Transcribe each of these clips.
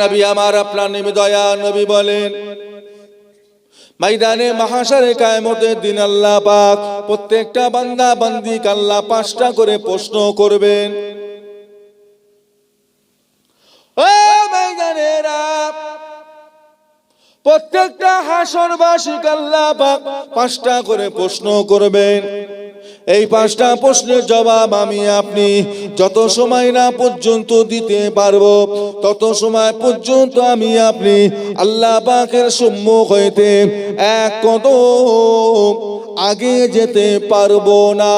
নবী আমার আপনার নবী দয়া নবী বলেন, ময়দানে মাহশারে কিয়ামতের দিন আল্লাহ পাক প্রত্যেকটা বান্দা বান্দিকে আল্লাহ 5টা করে প্রশ্ন করবেন। ও ময়দানেরা, প্রত্যেকটা হাসরবাসীকে আল্লাহ পাক 5টা করে প্রশ্ন করবেন। এই 5টা প্রশ্নের জবাব আমি আপনি যত সময় না পর্যন্ত দিতে পারবো, তত সময় পর্যন্ত আমি আপনি আল্লাহ পাকের সম্মুখ হইতে এক কদম আগে যেতে পারবো না।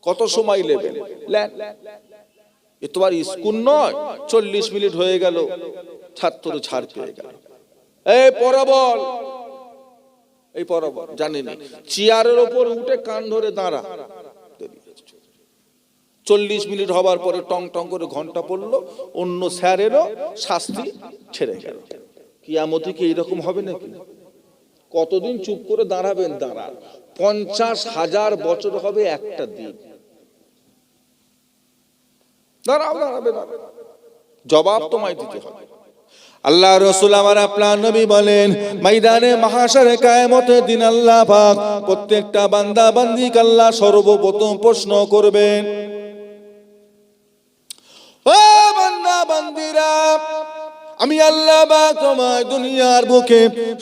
কত সময় নেবেন? এ তো আর স্কুল নয়, 40 মিনিট হয়ে গেল, ছাত্র ছাড় পেয়ে গেল। এই পড়া বল, এই পড়া বল, জানি না, চেয়ারের ওপর উঠে কান ধরে দাঁড়া। 40 মিনিট হবার পরে টং টং করে ঘন্টা পড়লো, অন্য স্যারেরও শাস্তি ছেড়ে গেল। কিয়ামতে কি এইরকম হবে নাকি? কতদিন চুপ করে দাঁড়াবেন? দাঁড়ান, 50,000 বছর হবে একটা দিন। দাঁড়াও, দাঁড়াবে, জবাব তোমায় দিতে হবে। আল্লাহ রাসূল আমার আপনার নবী বলেন, ময়দানে মাহশারে কিয়ামতের দিন আল্লাহ পাক প্রত্যেকটা বান্দা বান্দিকে আল্লাহ সর্বপ্রথম প্রশ্ন করবেন, ও বান্দা বান্দিরা, আমি আল্লাহ পাক তোমায় দুনিয়ার বুকে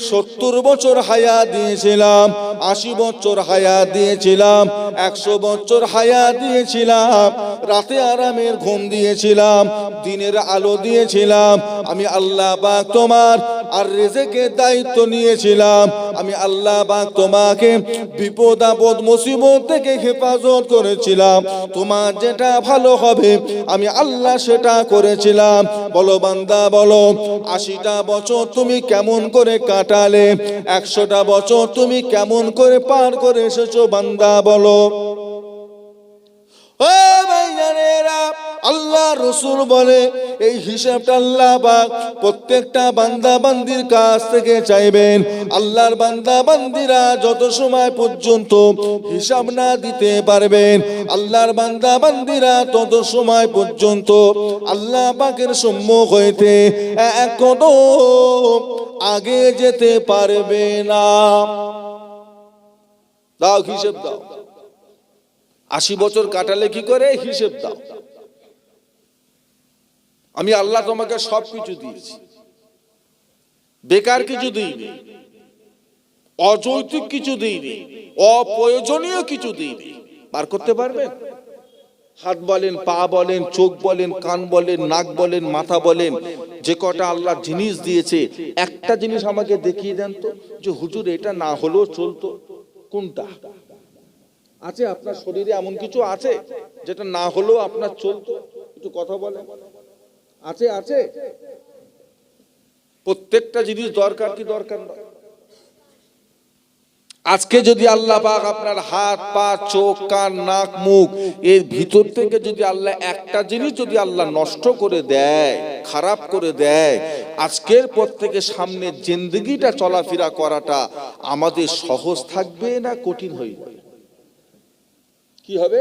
70 বছর হায়াত দিয়েছিলাম, 80 বছর হায়াত দিয়েছিলাম, 100 বছর হায়াত দিয়েছিলাম, রাতে আরামের ঘুম দিয়েছিলাম, দিনের আলো দিয়েছিলাম। আমি আল্লাহ পাক তোমার আর রিজিকের দায়িত্ব নিয়েছিলাম। আমি আল্লাহ পাক তোমাকে বিপদ আপদ মুসিবত থেকে হেফাজত করেছিলাম। তোমার যেটা ভালো হবে আমি আল্লাহ সেটা করেছিলাম। বলো বান্দা বলো, 80টা বছর তুমি কেমন করে কাটালে? 100টা বছর তুমি কেমন করে পার করে এসেছো? বান্দা বলো। ও ভাইজানেরা, আল্লাহ রাসূল বলে, এই হিসাবটা আল্লাহ পাক প্রত্যেকটা বান্দা বান্দির কাছ থেকে চাইবেন। আল্লাহর বান্দা বান্দিরা যত সময় পর্যন্ত হিসাব না দিতে পারবেন, আল্লাহর বান্দা বান্দিরা তত সময় পর্যন্ত আল্লাহ পাকের সম্মুখ হইতে এক কদম আগে যেতে পারবে না। দাও হিসাব দাও। 80 বছর কাটালে কি করে? হিসেব দাও। আমি আল্লাহ তোমাকে সবকিছু দিয়েছি, বেকার কিছু দিইনি, অযৌক্তিক কিছু দিইনি, অপ্রয়োজনীয় কিছু দিইনি। বার করতে পারবেন? হাত বলেন, পা বলেন, চোখ বলেন, কান বলেন, নাক বলেন, মাথা বলেন, যে কটা আল্লাহ জিনিস দিয়েছে, একটা জিনিস আমাকে দেখিয়ে দেন তো, যে হুজুর এটা না হলেও চলতো। কোনটা আছে আপনার শরীরে? এমন কিছু আছে যেটা না হলেও আপনার চলতো? একটু কথা বলেন। আছে? আছে। প্রত্যেকটা জিনিস দরকার কি দরকার না? আজকে যদি আল্লাহ পাক আপনার হাত পা চোখ কান নাক মুখ এর ভিতর থেকে যদি আল্লাহ একটা জিনিস যদি আল্লাহ নষ্ট করে দেয়, খারাপ করে দেয়, আজকের পর থেকে সামনে জিন্দেগিটা চলাফেরা করাটা আমাদের সহজ থাকবে না কঠিন হয়ে যাবে? কি হবে?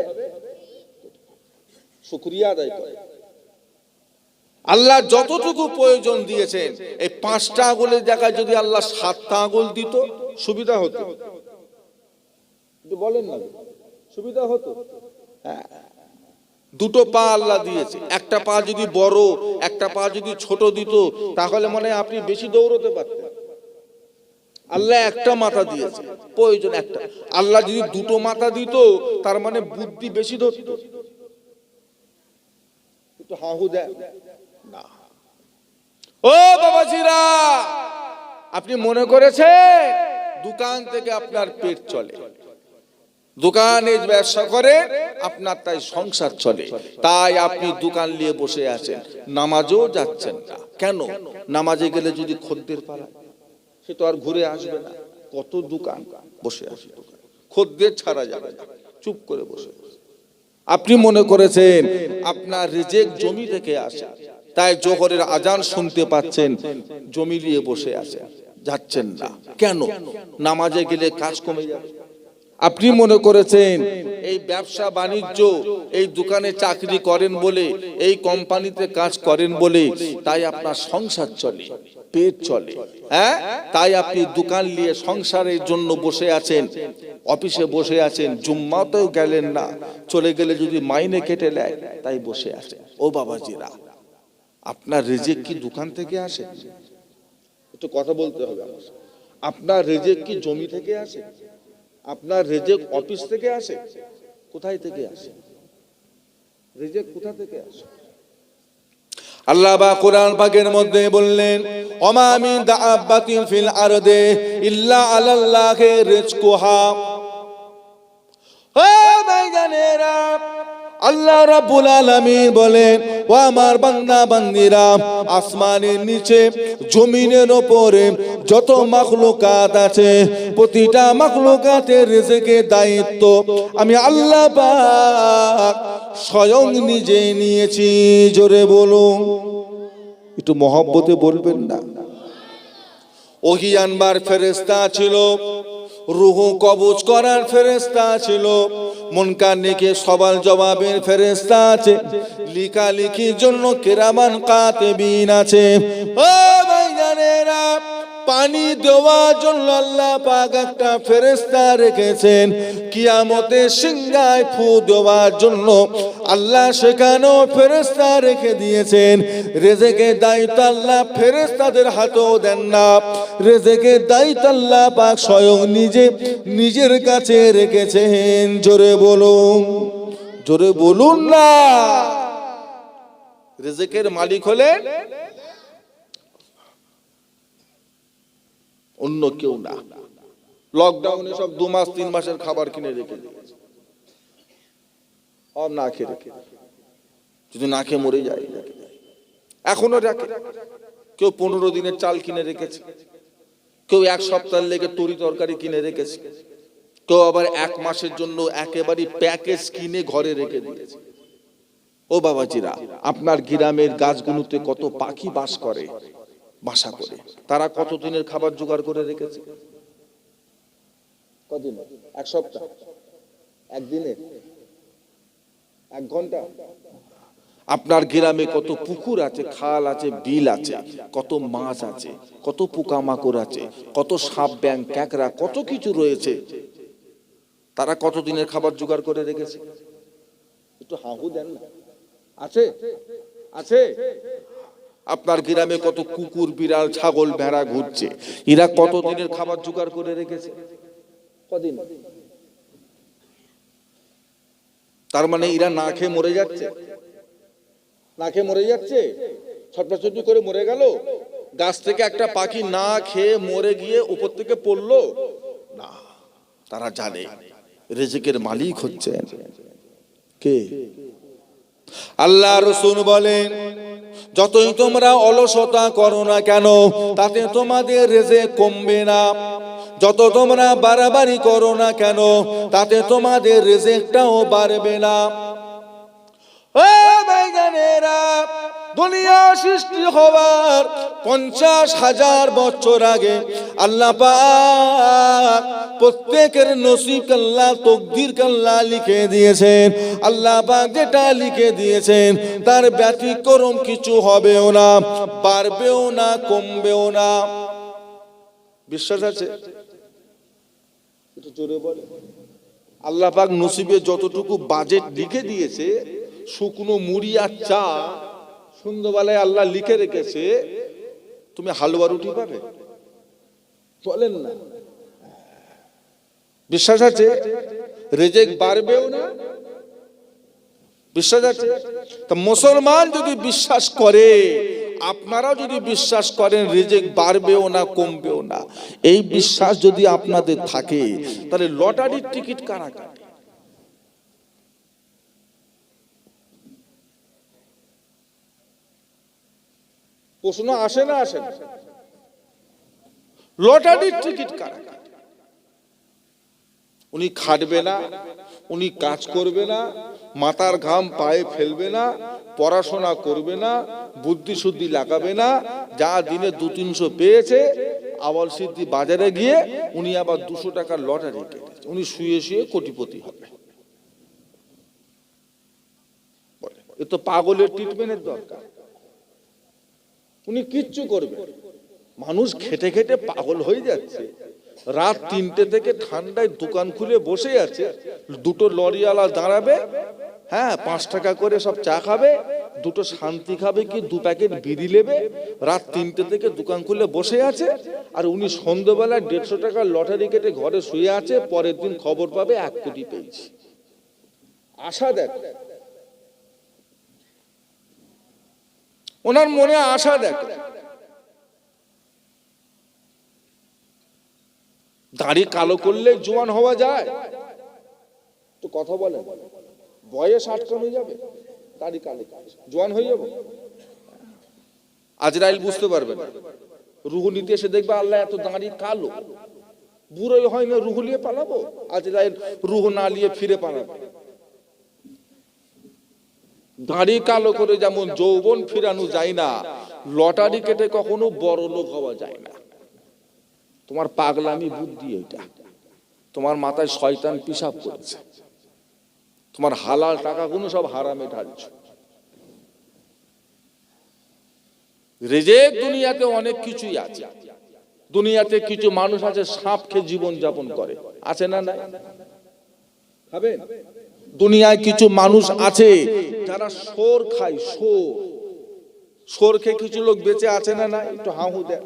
শুকরিয়া আদায় করে। আল্লাহ যতটুকু প্রয়োজন দিয়েছেন, এই 5টা আঙুলের জায়গায় যদি আল্লাহ 7টা আঙুল দিত সুবিধা হতো। বলেন না, সুবিধা হতো? হ্যাঁ। 2টো পা আল্লাহ দিয়েছে, একটা পা যদি বড় একটা পা যদি ছোট দিত তাহলে মনে হয় আপনি বেশি দৌড়তে পারতেন। আল্লাহ একটা মাথা দিয়েছে, প্রয়োজন একটা। আল্লাহ যদি 2টো মাথা দিত তার মানে বুদ্ধি বেশি ধরত। একটু হাহু দেয় না। ও বাবাজিরা, আপনি মনে করেছেন দোকান থেকে আপনার পেট চলে, দোকানে ব্যবসা করে আপনার তাই সংসার চলে, তাই আপনি দোকান নিয়ে বসে আছেন, নামাজও যাচ্ছেন না। কেন? নামাজে গেলে যদি খদ্দের পালায় সে তো আর ঘুরে আসবে না। কত দোকান বসে আছে, খদ্দের ছাড়া যাবে না, চুপ করে বসে। আপনি মনে করেছেন আপনার রিজিক জমি থেকে আসে, তাই জোহরের আজান শুনতে পাচ্ছেন, জমি নিয়ে বসে আছে, যাচ্ছেন না। কেন? নামাজে গেলে কাজ কমে যাবে। আপনি মনে করেছেন এই ব্যবসা বাণিজ্য, এই দোকানে চাকরি করেন বলে, এই কোম্পানিতে কাজ করেন বলে তাই আপনার সংসার চলে, পেট চলে, হ্যাঁ? তাই আপনি দোকান নিয়ে সংসারের জন্য বসে আছেন, অফিসে বসে আছেন, জুম্মাতেও গেলেন না, চলে গেলে যদি মাইনে কেটে নেয় তাই বসে আছেন। ও বাবাজিরা, আপনার রিজিক কি দোকান থেকে আসে? একটু কথা বলতে হবে আমার। আপনার রিজিক কি জমি থেকে আসে? আপনার রিজিক অফিস থেকে আসে? কোথায় থেকে আসে? রিজিক কোথা থেকে আসে? আল্লাহ বা কোরআন পাকের মধ্যে বললেন, ওমা মিন দাআবাতিন ফিল আরদি ইল্লা আলাল্লাহি রিজকুহা। ও ভাইজানেরা, আল্লাহ রাব্বুল আলামিন বলেন, ও আমার বান্দা বান্দিরা, আসমানের নিচে জমিনের উপরে যত মাখলুকাত আছে, প্রতিটা মাখলুকাতের রিজিকের দায়িত্ব আমি আল্লাহ পাক স্বয়ং নিজে নিয়েছি। জোরে বলুন, একটু মহব্বতে বলবেন না? ওহী আনবার ফেরেশতা ছিল, রূহ কবজ করার ফেরেশতা ছিল, মুনকার নেকির সওয়াল জবাবের ফেরেশতা আছে, লেখালেখির জন্য কিরামান কাতিবিন আছে। ও ভাইজানেরা, পানি দেওয়ার জন্য আল্লাহ পাক একটা ফেরেশতা রেখেছেন, কিয়ামতের সিংহায় ফু দেওয়ার জন্য আল্লাহ সেখানেও ফেরেশতা রেখে দিয়েছেন। রিজিকের দায়িত্ব আল্লাহ ফেরেশতাদের হাতেও দেন না, রিজিকের দায়িত্ব আল্লাহ পাক স্বয়ং নিজে নিজের কাছে রেখেছেন। জোরে বলুন, জোরে বলুন না। রিজিকের মালিক হলেন অন্য কেউ না। লকডাউনে সব 2 মাস 3 মাসের খাবার কিনে রেখে দিয়েছে, আর না খেয়ে রেখে, যদি না খেয়ে মরে যায় এখনো রাখে। কেউ 15 দিনের চাল কিনে রেখেছে, কেউ 1 সপ্তাহের লেগে তরি তরকারি কিনে রেখেছে, কেউ আবার 1 মাসের জন্য একেবারে প্যাকেজ কিনে ঘরে রেখে দিয়েছে। ও বাবাজিরা, আপনার গ্রামের গাছগুলোতে কত পাখি বাস করে, বাসা করে, তারা কত দিনের খাবার জোগাড় করে রেখেছে? কদিন? 1 সপ্তাহ? 1 দিনে? 1 ঘন্টা? আপনার গ্রামে কত পুকুর আছে, খাল আছে, বিল আছে, কত মাছ আছে, কত পোকামাকড় আছে, কত সাপ ব্যাঙ ক্যাকড়া, কত কিছু রয়েছে, তারা কত দিনের খাবার জোগাড় করে রেখেছে? একটু হাহু দেন না। আছে? আছে? আপনার গ্রামে কত কুকুর, বিড়াল, ছাগল, ভেড়া ঘুরছে, এরা কত দিনের খাবার জোগাড় করে রেখেছে? কদিন? তার মানে এরা না খেয়ে মরে যাচ্ছে, না খেয়ে মরে যাচ্ছে, ছটফট করে মরে গেল। গাছ থেকে একটা পাখি না খেয়ে মরে গিয়ে উপর থেকে পড়লো না, তারা জানে রিজিকের মালিক হচ্ছেন কে? আল্লাহ রাসূল বলেন, যতই তোমরা অলসতা করো না কেন, তাতে তোমাদের রিজিক কমবে না। যত তোমরা বাড়াবাড়ি করো না কেন, তাতে তোমাদের রিজিকটাও বাড়বে না। ও ভাইজানেরা, দুনিয়া সৃষ্টি হওয়ার 50,000 বছর আগে আল্লাহ পাক প্রত্যেকের নসিব আল্লাহ, তকদির আল্লাহ লিখে দিয়েছেন। আল্লাহ পাক যেটা লিখে দিয়েছেন তার ব্যতিক্রম কিছু হবেও না, বাড়বেও না, কমবেও না। বিশ্বাস আছে? একটু জোরে বলে। আল্লাহ পাক নসিবে যতটুকু বাজেট লিখে দিয়েছে, শুকনো মুড়ি আর চা সন্ধ্যাবেলায় আল্লাহ লিখে রেখেছে, তুমি হালুয়া রুটি পাবে? বলেন না। বিশ্বাস আছে? রিজিক বাড়বেও না, বিশ্বাস আছে? তা মুসলমান যদি বিশ্বাস করে, আপনারাও যদি বিশ্বাস করেন রিজিক বাড়বেও না, কমবেও না, এই বিশ্বাস যদি আপনাদের থাকে, তাহলে লটারির টিকিট কারা কাটে? প্রশ্ন আসে না আসে না? লটারির টিকিট কারা কাটে? উনি খাটবে না, উনি কাজ করবে না, মাথার ঘাম পায়ে ফেলবে না, পড়াশোনা করবে না, বুদ্ধি শুদ্ধি লাগাবে না, যা দিনে 200-300 পেয়েছে, আওয়াল সিদ্ধি বাজারে গিয়ে উনি আবার 200 টাকার লটারি কেটেছে। উনি শুয়ে শুয়ে কোটিপতি হবে। এ তো পাগলের ট্রিটমেন্টের দরকার। উনি কিচ্ছু করবে, মানুষ খেটে খেটে পাগল হয়ে যাচ্ছে। রাত 3টে থেকে ঠান্ডায় দোকান খুলে বসে আছে, দুটো লরিওয়ালা দাঁড়াবে, হ্যাঁ 5 টাকা করে সব চা খাবে, দুটো শান্তি খাবে কি 2 প্যাকেট বিড়ি নেবে। রাত 3টে থেকে দোকান খুলে বসে আছে, আর উনি সন্ধ্যাবেলা 150 টাকার লটারি কেটে ঘরে শুয়ে আছে, পরের দিন খবর পাবে 1 কোটি পেয়েছি। আশা দেখ, ওনার মনে আশা দেখ। দাড়ি কালো করলে জোয়ান হওয়া যায় তো? কথা বলেন, বয়স আটকানো যাবে? দাড়ি কালো জোয়ান হয়ে যাবো? আজরাইল বুঝতে পারবে না, রুহু নিতে এসে দেখবে আল্লাহ এত দাড়ি কালো, বুড়োই হয় না, রুহু নিয়ে পালাবো? আজরাইল রুহু না নিয়ে ফিরে পালাবে। দাড়ি কালো করে যেমন যৌবন ফিরানো যায় না, লটারি কেটে কখনো বড় লোক হওয়া যায় না। তোমার পাগলামি বুদ্ধি এটা, তোমার মাথায় শয়তান পিশাব করেছে, তোমার হালাল টাকাগুলো সব হারামে ঢালছো। রিজিক দুনিয়াতে অনেক কিছুই আছে। দুনিয়াতে কিছু মানুষ আছে সাপ খেয়ে জীবন যাপন করে, আছে না? নাই খাবেন? দুনিয়ায় কিছু মানুষ আছে যারা শোর খায়, শোর খেয়ে কিছু লোক বেঁচে আছে না? নাই একটু হাহু দেয়।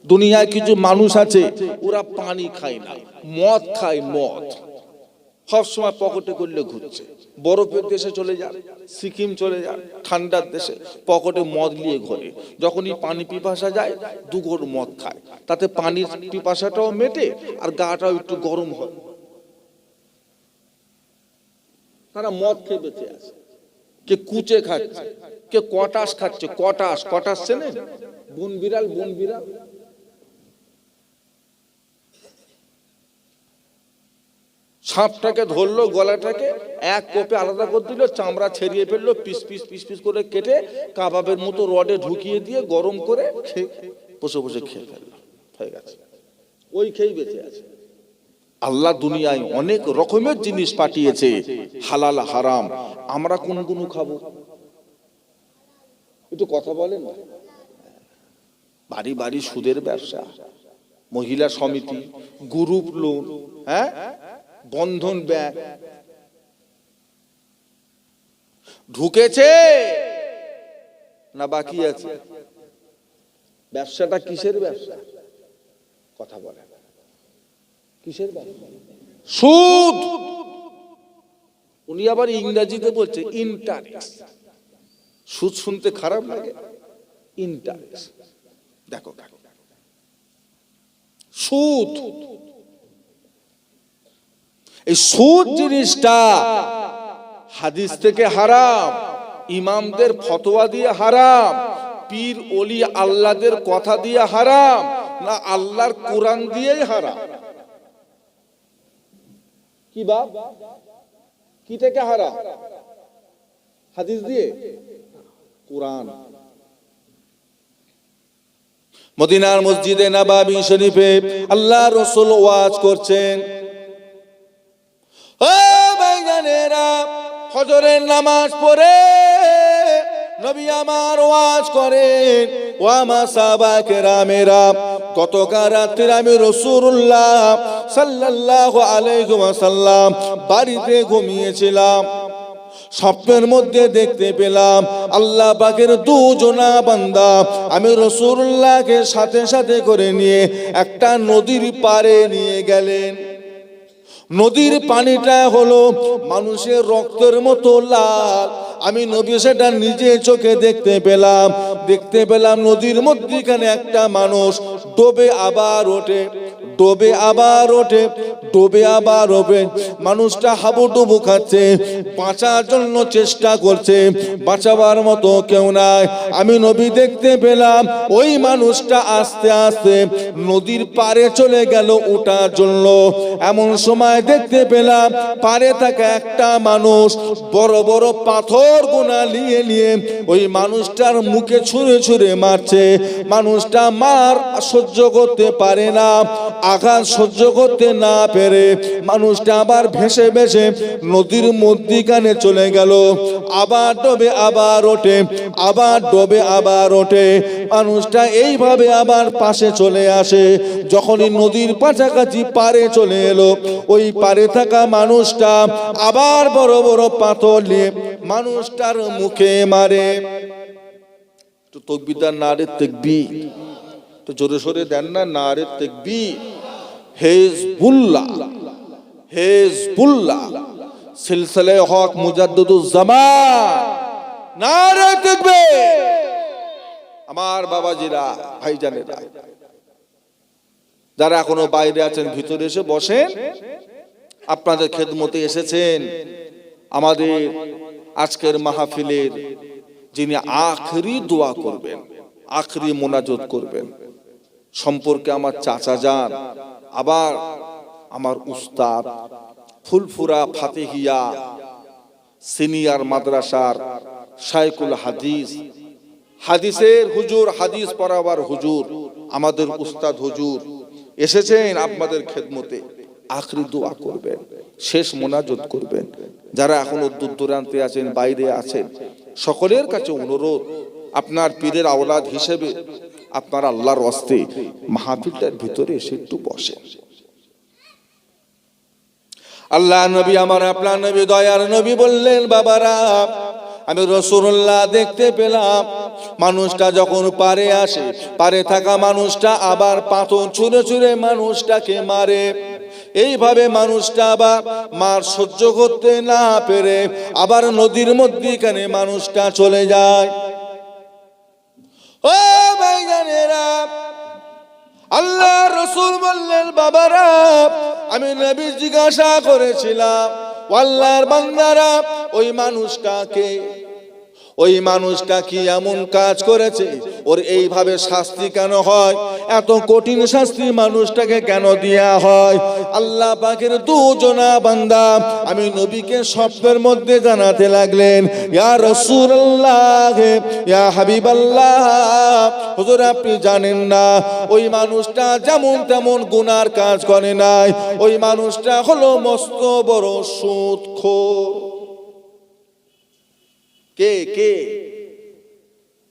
দুনিয়ায় কিছু মানুষ আছে ওরা পানি খায় না, মদ খায়, মদ সবসময় পকেটে করলে ঘুরছে। বরফের দেশে চলে যান, সিকিম চলে যান, ঠান্ডার দেশে পকেটে মদ নিয়ে ঘোরে। যখনই পানি পিপাসা যায় 2 ঘোর মদ খায়, তাতে পানির পিপাসাটাও মেটে আর গাটাও একটু গরম হয়। তারা মদ খেয়ে বেঁচে আছে। কে কুচে খাচ্ছে, কে কটাস খাচ্ছে। কটাস চেনেন? বন বিড়াল, বন বিড়াল। সাপটাকে ধরলো, গলাটাকে এক কোপে আলাদা করে দিল, চামড়া ছেড়িয়ে ফেললো, পিস পিস পিস পিস করে কেটে কাবাবের মতো রডে ঢুকিয়ে দিয়ে গরম করে বসে বসে খেয়ে ফেললো, হয়ে গেছে। ওই খেয়েই বেঁচে আছে। আল্লাহ দুনিয়ায় অনেক রকমের জিনিস পাঠিয়েছে, হালাল হারাম। আমরা কোনগুলো খাবো? একটু কথা বলেন। বাড়ি বাড়ি সুদের ব্যবসা, মহিলা সমিতি, গ্রুপ লোন, হ্যাঁ, বন্ধন ব্যাংক ঢুকেছে না বাকি আছে? ব্যবসাটা কিসের ব্যবসা? কথা বলে, কিসের ব্যবসা? সুদ। উনি আবার ইংরেজিতে বলছে ইন্টারেস্ট। সুদ শুনতে খারাপ লাগে, ইন্টারেস্ট। দেখো সুদ, এই সুদ জিনিসটা হাদিস থেকে হারাম, ইমামদের ফতোয়া দিয়ে হারাম, পীর ওলি আল্লাহদের কথা দিয়ে হারাম, না আল্লাহর কোরআন দিয়েই হারাম? কি বাপ, কি থেকে হারাম? হাদিস দিয়ে, কোরআন। মদিনার মসজিদে নববী শরীফে আল্লাহ রাসূল ওয়াজ করছেন। ও ভাইজানেরা, ফজরের নামাজ পড়ে নবী আমার ওয়াজ করেন, ও আমার সাহাবা কেরামেরা, গতকাল রাতে আমি রাসূলুল্লাহ সাল্লাল্লাহু আলাইহি ওয়াসাল্লাম বাড়িতে ঘুমিয়েছিলাম। স্বপ্নের মধ্যে দেখতে পেলাম আল্লাহ পাকের 2 জনা বান্দা আমি রাসূলুল্লাহকে সাথে সাথে করে নিয়ে একটা নদীর পাড়ে নিয়ে গেলেন। নদীর পানিটা হলো মানুষের রক্তের মতো লাল। আমি নবী সেটা নিজে চোখে দেখতে পেলাম নদীর মধ্যখানে একটা মানুষ ডোবে আবার ওঠে, ডোবে আবার ওঠে, ডোবে আবার ওঠে। মানুষটা হাবুডুবু খাচ্ছে, বাঁচার জন্য চেষ্টা করছে, বাঁচাবার মতো কেউ নাই। আমি নবী দেখতে পেলাম ওই মানুষটা আস্তে আস্তে নদীর পাড়ে চলে গেল ওঠার জন্য। এমন সময় দেখতে পেলাম পাড়ে থাকা একটা মানুষ বড় বড় পাথর গোনা নিয়ে নিয়ে ওই মানুষটার মুখে ছুঁড়ে ছুঁড়ে মারছে। মানুষটা মার সহ্য করতে পারে না, আঘাত সহ্য করতে না পেরে মানুষটা আবার ভেসে ভেসে নদীর মধ্যিখানে চলে গেল। আবার ডোবে আবার ওঠে, আবার ডোবে আবার ওঠে। মানুষটা এইভাবে আবার পাশে চলে আসে। যখনই নদীর কাছাকাছি পারে চলে এলো, ওই পারে থাকা মানুষটা আবার বড় বড় পাথর নিয়ে মানুষটার মুখে মারে। তো তাকবীর নারে তাকবীর, তো জোরে সোরে দেন না নারে তাকবীর। হিজবুল্লাহ, হিজবুল্লাহ, সিলসিলে হক মুজাদ্দিদুজ জামান, নারে তাকবীর। আমার বাবাজিরা, ভাইজানেরা, যারা এখনো বাইরে আছেন ভিতরে এসে বসেন। আপনাদের খেদমতে এসেছেন আমাদের আজকের মাহফিলের যিনি আখরি দোয়া করবেন, আখরি মোনাজাত করবেন, সম্পর্কে আমার চাচা যান, আবার আমার উস্তাদ ফুলফুরা ফাতেহিয়া সিনিয়র মাদ্রাসার শাইখুল হাদিস, হাদিসের হুজুর, হাদিস পড়াবার হুজুর, আমাদের উস্তাদ হুজুর এসেছেন আপনাদের খেদমতে। আখরি দোয়া করবেন, শেষ মোনাজাত করবেন। যারা এখনো দূর দূরান্তে আছেন, বাইরে আছেন, সকলের কাছে অনুরোধ, আপনার পীরের আওলাদ হিসেবে আপনার আল্লাহর ওয়াস্তে মাহফিলটার ভিতরে এসে একটু বসেন। আল্লাহ নবী, আমার আপনার নবী, দয়ার নবী বললেন, বাবারা আমি রাসূলুল্লাহ দেখতে পেলাম মানুষটা যখন পারে আসে, পারে থাকা মানুষটা আবার পাথর ছুঁড়ে ছুঁড়ে মানুষটাকে মারে। এইভাবে মানুষটা আবার মার সহ্য করতে না পেরে আবার নদীর মধ্যিখানে মানুষটা চলে যায়। ও ভাইজানেরা, আল্লাহ রাসূল বললেন, বাবারা আমি নবী জিজ্ঞাসা করেছিলাম, আল্লাহর বান্দারা ওই মানুষটা কি এমন কাজ করেছে, ওর এইভাবে শাস্তি কেন হয়, এত কঠিন শাস্তি মানুষটাকে কেন দেয়া হয়? আল্লাহ পাকের দুজনা বান্দা আমি নবীকে স্বপ্নের মধ্যে জানাতে লাগলেন, ইয়া রাসূলুল্লাহ, ইয়া হাবিবাল্লাহ, হুজুর আপনি জানেন না ওই মানুষটা যেমন তেমন গুনার কাজ করে নাই, ওই মানুষটা হলো মস্ত বড় সুদখোর। কে কে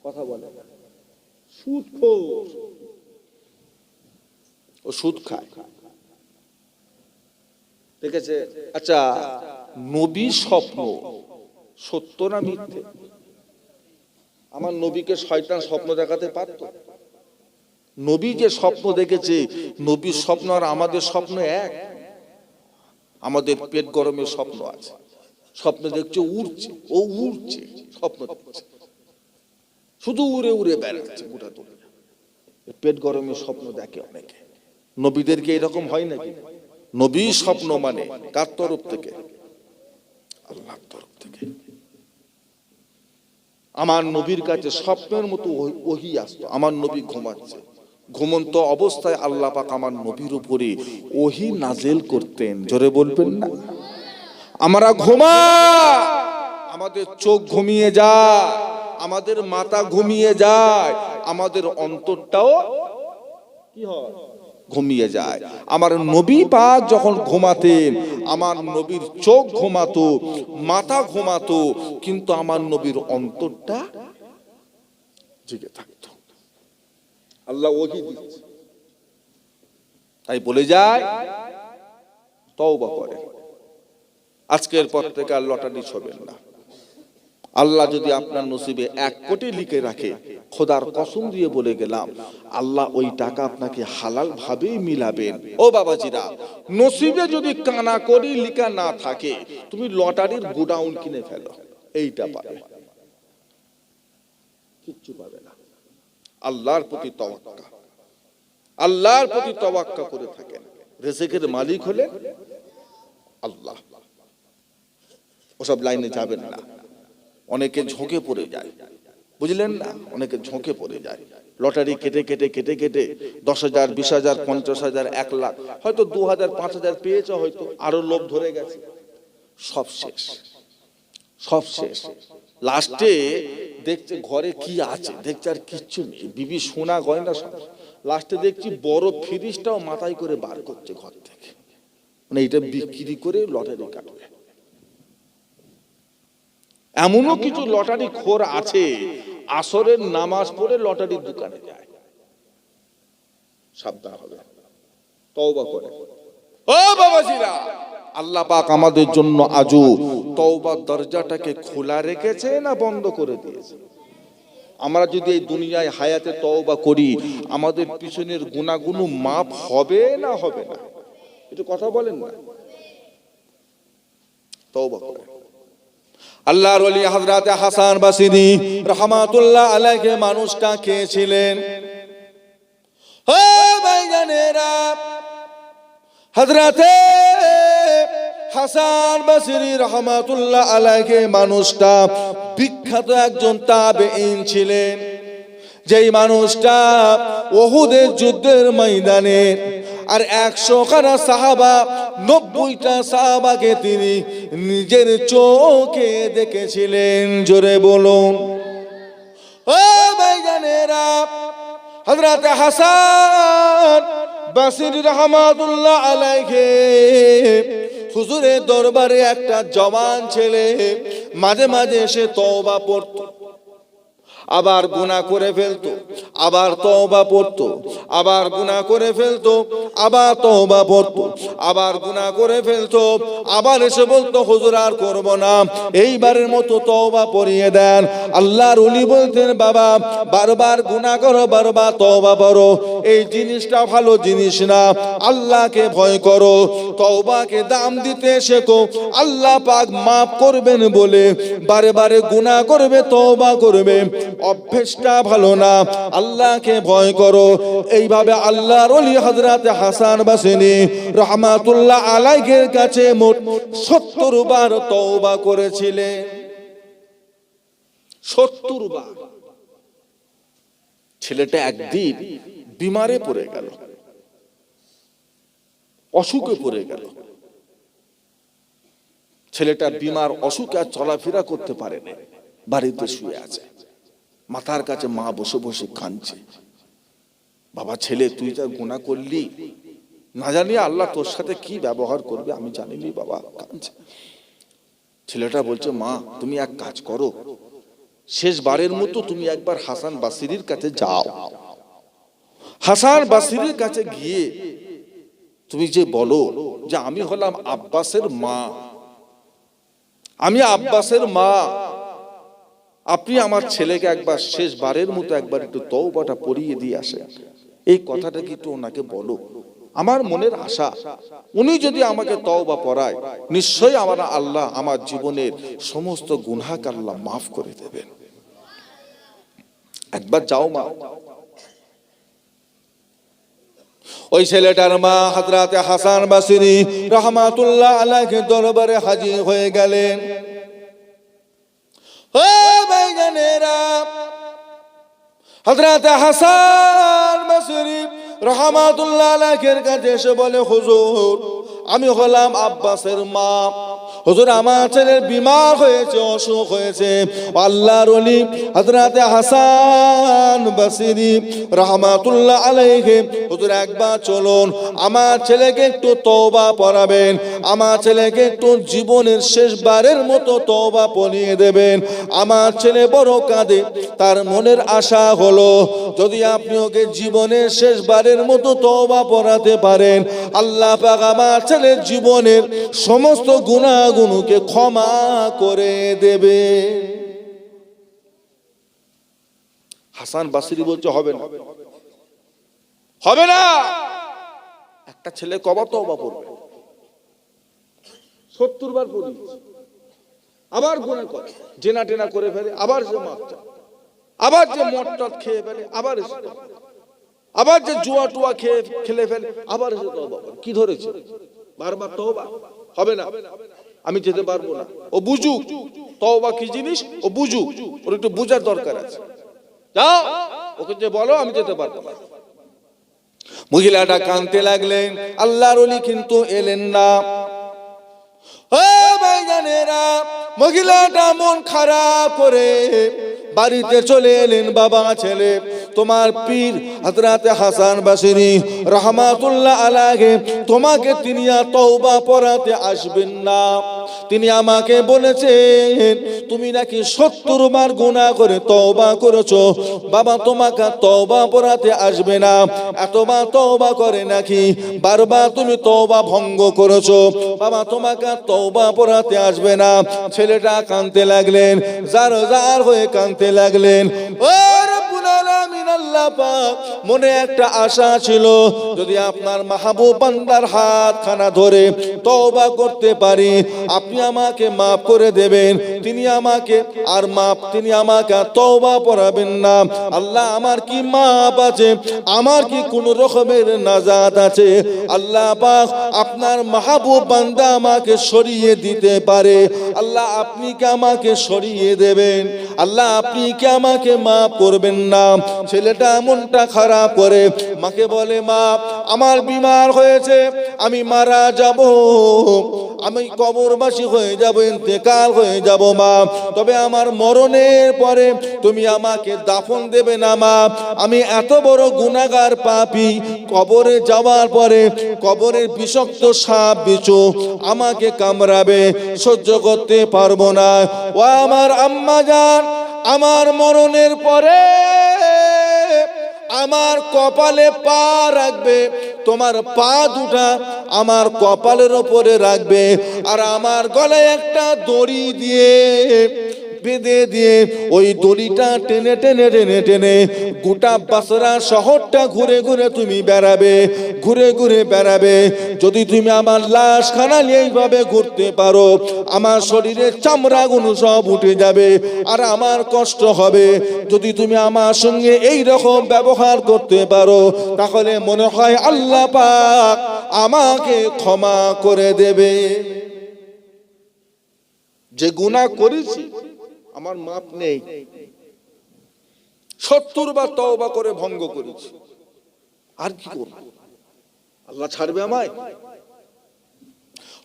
কথা বলে? সুদখোর, ও সুদ খায়, ঠিক আছে? আচ্ছা, নবী স্বপ্ন সত্য না মিথ্যে? আমার নবীকে শয়তান স্বপ্ন দেখাতে পারত? নবী যে স্বপ্ন দেখেছে, নবীর স্বপ্ন আর আমাদের স্বপ্ন এক। আমাদের পেট গরমের স্বপ্ন আছে, স্বপ্ন দেখছে উড়ছে, ও উড়ছে, স্বপ্ন দেখছে, শুধু উড়ে উড়ে বেড়াচ্ছে গোটা দুনিয়া। পেট গরমের স্বপ্ন দেখে অনেকে। নবীদেরকে এরকম হয় নাকি? নবী স্বপ্ন মানে কার তরফ থেকে? আল্লাহর তরফ থেকে। আমার নবীর কাছে স্বপ্নের মতো ওহী আসতো। আমার নবী ঘুমাচ্ছে, ঘুমন্ত অবস্থায় আল্লাহ পাক আমার নবীর উপরে ওহী নাজিল করতেন। জোরে বলবেন না? আমরা আমাদের চোখ ঘুমিয়ে যায়, আমাদের মাথা ঘুমিয়ে যায়, আমাদের অন্তরটাও কি হয়? ঘুমিয়ে যায়। আমার নবী পাক যখন ঘুমাতেন, আমার নবীর চোখ ঘুমাতো, মাথা ঘুমাতো, কিন্তু আমার নবীর অন্তরটা জেগে থাকতো। আল্লাহ ওহী দিচ্ছে, তাই বলে যায় তওবা করেন। আজকের পর থেকে আর লটারি ছবেন না। আল্লাহ যদি আপনার নসিবে 1 কোটি লিখে রাখে, খোদার কসম দিয়ে বলে গেলাম, আল্লাহ ওই টাকা আপনাকে হালাল ভাবেই মিলাবেন। ও বাবাজিরা, নসিবে যদি কানা করি লিখা না থাকে, তুমি লটারির গোডাউন কিনে ফেলো, এইটা পাবে, কিচ্ছু পাবে না। আল্লাহর প্রতি তাওয়াক্কুল, আল্লাহর প্রতি তাওয়াক্কুল করে থাকেন। রিজিকের মালিক হলেন আল্লাহ। ওসব লাইনে যাবেন না। অনেকে ঝোঁকে পড়ে যায়, বুঝলেন না? অনেকে ঝোঁকে পড়ে যায়। লটারি কেটে কেটে কেটে কেটে 10,000, 20,000, 50,000, 1 লাখ, হয়তো 2,000, 5,000 পেয়েছে, হয়তো আরো লোভ ধরে গেছে, সব শেষ, সব শেষ। লাস্টে দেখছে ঘরে কি আছে, দেখছে আর কিচ্ছু নেই, বিবি সোনা গয়না সব। লাস্টে দেখছি বড় ফ্রিজটাও মাথায় করে বার করছে ঘর থেকে, মানে এটা বিক্রি করে লটারি কাটবে। এমনও কিছু লটারি খোর আছে, আসরের নামাজ পড়ে লটারির দোকানে যায়। সাবধান হবে, তওবা করে। ও বাবাজিরা, আল্লাহ পাক আমাদের জন্য আজও তওবার দরজাটাকে খোলা রেখেছে না বন্ধ করে দিয়েছে? আমরা যদি এই দুনিয়ায় হায়াতে তওবা করি, আমাদের পিছনের গুনাহগুলো মাফ হবে না হবে না? একটু কথা বলেন না। তওবা করে। আল্লাহর ওলি হযরত হাসান বসরি রাহমাতুল্লাহ আলাইহি মানুষটা কে ছিলেন? ও ভাইজানেরা, হযরত হাসান বসরি রাহমাতুল্লাহ আলাইহি মানুষটা বিখ্যাত একজন তাবেঈন ছিলেন। যেই মানুষটা উহুদের যুদ্ধের ময়দানে আর 100 খানা সাহাবা, 90টা সাহাবাকে তিনি নিজের চোখে দেখেছিলেন। জোরে বলুন। ও ভাইজানেরা, হযরত হাসান বসরি রাহমাতুল্লাহ আলাইহি হুজুরের দরবারে একটা জওয়ান ছেলে মাঝে মাঝে এসে তওবা পড়তো, আবার গুনাহ করে ফেলতো, আবার তওবা পড়তো, আবার গুনাহ করে ফেলতো, আবার তওবা পড়তো, আবার গুনাহ করে ফেলতো, আবার এসে বলতো হুজুর আর করব না, এইবারের মতো তওবা পড়িয়ে দেন। আল্লাহর ওলি বলতেন, বাবা বারবার গুনাহ করো, বারবার তওবা করো, এই জিনিসটা ভালো জিনিস না। আল্লাহকে ভয় করো, তওবাকে দাম দিতে শেখো। আল্লাহ পাক মাফ করবেন বলে বারে বারে গুনাহ করবে, তওবা করবে, অভ্যেসটা ভালো না। আল্লাহকে ভয় করো। এইভাবে আল্লাহর ওলি হযরত হাসান বসরি রাহমাতুল্লাহ আলাইহির কাছে মোট 70 বার তওবা করেছিলেন। 70 বার। ছেলেটা একদিন বিমারে পড়ে গেল, অসুখে পড়ে গেল। ছেলেটা বিমার, অসুখে আর চলাফেরা করতে পারে না, বাড়িতে শুয়ে আছে। মাথার কাছে মা বসে বসে কাঁদছে, বাবা ছেলে তুই যা গুনাহ করলি, না জানি আল্লাহ তোর সাথে কি ব্যবহার করবে আমি জানিনি, বাবা কাঁদছে। ছেলেটা বলছে, মা তুমি এক কাজ করো, শেষবারের মতো তুমি একবার হাসান বসরির কাছে যাও। হাসান বসরির কাছে গিয়ে তুমি যে বলো যে আমি হলাম আব্বাসের মা, আমি আব্বাসের মা, আপনি আমার ছেলেকে একবার শেষবারের মতো একবার একটু তওবাটা পড়িয়ে দিয়ে আসেন। এই কথাটা কি একটু ওনাকে বলো, আমার মনের আশা উনি যদি আমাকে তওবা পড়ায়, নিশ্চয়ই আমার আল্লাহ আমার জীবনের সমস্ত গুনাহকে আল্লাহ মাফ করে দেবেন। একবার যাও মা। ওই ছেলেটার মা হযরত হাসান বসরি রাহমাতুল্লাহ আলাইহি দরবারে হাজির হয়ে গেলেন। ও ভাইজানেরা, হযরত হাসান বসরি রাহমাতুল্লাহ আলাইহির কাছে এসে বলে, হুজুর আমি হলাম আব্বাসের মা, হুজুর আমার ছেলের বিমার হয়েছে, অসুখ হয়েছে। আল্লাহর ওলি হযরত হাসান বসরি রাহমাতুল্লাহ আলাইহি, হুজুর একবার চলুন আমার ছেলেকে একটু তওবা পড়াবেন, আমার ছেলেকে একটু জীবনের শেষবারের মতো তওবা পড়িয়ে দেবেন। আমার ছেলে বড় কাঁদে, তার মনের আশা হলো যদি আপনি ওকে জীবনের শেষবারের মতো তওবা পড়াতে পারেন, আল্লাহ পাক আমার ছেলের জীবনের সমস্ত গুনাহগুলোকে ক্ষমা করে দেবে। হাসান বসরি বলছে, হবে না, হবে না। একটা ছেলে কবার তওবা পড়বে? 70 বার পড়ি, আবার গুনাহ করে, জেনা টেনা করে ফেলে, আবার সে মাফ চায়, আবার যে মদ টদ খেয়ে ফেলে, আবার এসে, আবার যে জুয়া টুয়া খেলে ফেলে, আবার এসে তওবা করে। কি ধরেছে? বারবার তওবা। হবে না, আমি যেতে পারবো না। ও বুঝুক তওবা কি জিনিস, ও বুঝুক, ওর একটু বুঝার দরকার আছে। যাও ওকে যে বলো আমি যেতে পারবো না। মহিলাটা কাঁদতে লাগলেন, আল্লাহর ওলি কিন্তু এলেন না। ও ভাইজানেরা, মহিলাটা মন খারাপ করে বাড়িতে চলে এলেন বাবা ছেলে তোমার পীর হযরত হাসান বসরি রহমাতুল্লাহ আলাইহি তোমাকে তিনি আর তওবা পড়াতে আসবেন না। তিনি আমাকে বলেছেন তুমি নাকি 70 বার গুনাহ করে তওবা করেছো, বাবা তোমাকে তওবা পড়াতে আসবে না। এতবার তওবা করে নাকি বারবার তুমি তওবা ভঙ্গ করেছো, বাবা তোমাকে তওবা পড়াতে আসবে না। ছেলেটা কাঁদতে লাগলেন, জার জার হয়ে কাঁদতে লাগলেন। ও রব্বুল আলামিন আল্লাহ পাক, মনে একটা আশা ছিল যদি আপনার মাহবুব বান্দার হাতখানা ধরে তওবা করতে পারি আপনি আমাকে মাফ করে দেবেন। তিনি আমাকে তওবা পড়াবেন না। আল্লাহ আমার কি মাপ আছে, আমার কি কোন রকমের নাজাত আছে? আল্লাহ পাক আপনার মাহবুব বান্দা আমাকে সরিয়ে দিতে পারে, আল্লাহ আপনি কি আমাকে সরিয়ে দেবেন? আল্লাহ আপনি কি আমাকে মাফ করবেন না? ছেলেটা মনটা খারাপ করে মাকে বলে মা আমার বিমার হয়েছে, আমি মারা যাব, আমি কবরবাসী হয়ে যাব, ইন্তেকাল হয়ে যাব মা, তবে আমার মরণের পরে তুমি আমাকে দাফন দেবে না মা। আমি এত বড় গুনাহগার পাপী, কবরে যাওয়ার পরে কবরের বিষাক্ত সাপ বিচ্ছু আমাকে কামড়াবে, সহ্য করতে পারবো না। ও আমার আম্মা জান, আমার মরণের পরে আমার কপালে পা রাখবে, তোমার পা দুটা আমার কপালের উপরে রাখবে, আর আমার গলায় একটা দড়ি দিয়ে বেঁধে দিয়ে ওই দড়িটা টেনে টেনে টেনে টেনে গোটা বাসরা শহরটা ঘুরে ঘুরে তুমি বেড়াবে, ঘুরে ঘুরে বেড়াবে। যদি তুমি আমার লাশখানা নিয়ে এইভাবে ঘুরতে পারো, আমার শরীরের চামড়াগুলো সব উঠে যাবে আর আমার কষ্ট হবে। যদি তুমি আমার সঙ্গে এই রকম ব্যবহার করতে পারো তাহলে মনে হয় আল্লাহ পাক আমাকে ক্ষমা করে দেবে। যে গুনাহ করেছি আমার মাপ নেই, 70 বার তওবা করে ভঙ্গ করেছি, আর কি করব? আল্লাহ ছাড়বে আমায়?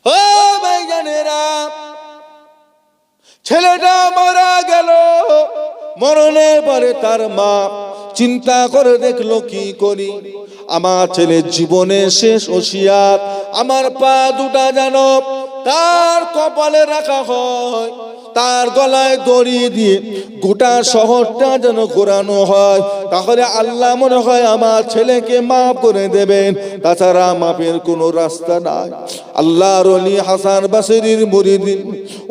ও ভাইজানেরা, ছেলেটা মারা গেল, মরণের পরে তার মা চিন্তা করে দেখলো কি করি, আমার ছেলের জীবনের শেষ ওসিয়াত আমার পা দুটা যেন তার কপালে রাখা হয়, তার গলায় দড়ি দিয়ে গোটা শহরটা যেন ঘোরানো হয়, তাহলে আল্লাহ মনে হয় আমার ছেলেকে মাফ করে দেবেন। তাছাড়া মাফের কোনো রাস্তা নাই। আল্লাহর ওলি হাসান বসরির মুরিদ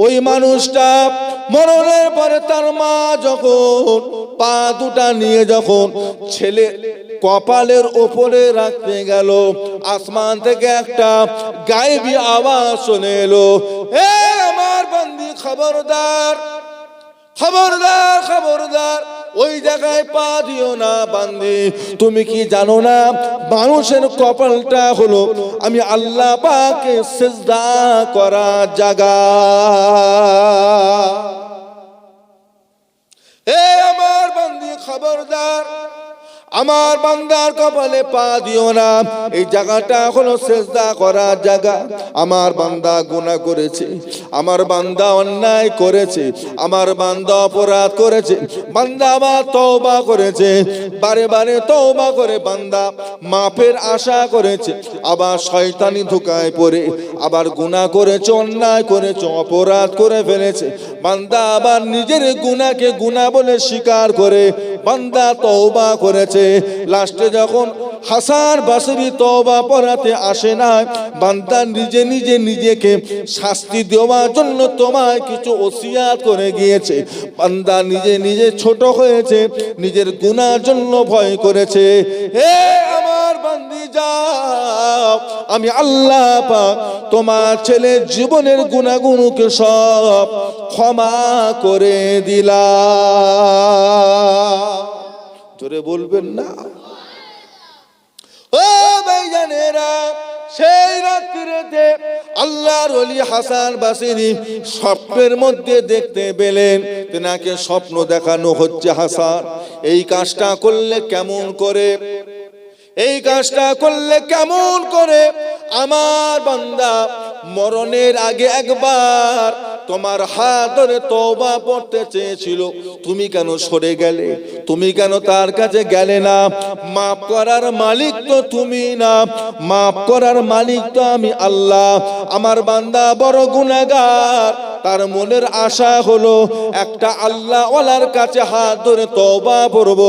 ওই মানুষটা মরণের পরে তার মা যখন পা দুটা নিয়ে যখন ছেলে কপালের উপরে রাখতে গেল, আসমান থেকে একটা গায়েবী আওয়াজ শুনে এলো, এ আমার বান্দি খবরদার, খবরদার, খবরদার, ওই জায়গায় পা দিও না বান্দি। তুমি কি জানো না মানুষের কপালটা হলো আমি আল্লাহ পাকে সিজদা করা জায়গা। এ আমার বান্দি খবরদার, আমার বান্দার কপালে পা দিও না, এই জায়গাটা হলো সিজদা করার জায়গা। আমার বান্দা গুনাহ করেছে, আমার বান্দা অন্যায় করেছে, আমার বান্দা অপরাধ করেছে, বান্দা আবার তওবা করেছে, বারে বারে তওবা করে বান্দা মাফের আশা করেছে, আবার শয়তানি ধোঁকায় পড়ে আবার গুনাহ করেছে, অন্যায় করেছে, অপরাধ করে ফেলেছে। বান্দা আবার নিজের গুনাহকে গুনাহ বলে স্বীকার করে বান্দা তওবা করেছে। লাস্টে যখন হাসান বসরি তওবা পড়াতে আসে না, বান্দা নিজে নিজে নিজেকে শাস্তি দেওয়ার জন্য তোমায় কিছু ওসিয়াত করে গিয়েছে। বান্দা নিজে নিজে ছোট হয়েছে, নিজের গুনার জন্য ভয় করেছে। হে আমার বান্দি যাও, আমি আল্লাহ পাক তোমার ছেলের জীবনের গুনাহগুলোকে সব ক্ষমা করে দিলাম। জোরে বলবেন না? ও ভাইজানেরা, সেই রাত্রিতে আল্লাহর ওলি হাসান বসরি স্বপ্নের মধ্যে দেখতে পেলেন, তেনাকে স্বপ্ন দেখানো হচ্ছে, হাসান এই কাজটা করলে কেমন করে, এই কাজটা করলে কেমন করে আমার বান্দা মরণের আগে একবার তোমার হাত ধরে তওবা করতে চেয়েছিল, তুমি কেন সরে গেলে? তুমি কেন তার কাছে গেলে না? মাফ করার মালিক তো তুমি না, মাফ করার মালিক তো আমি আল্লাহ। আমার বান্দা বড় গুনাহগার, তার মনের আশা হলো একটা আল্লাহ ওয়ালার কাছে হাত ধরে তওবা করব,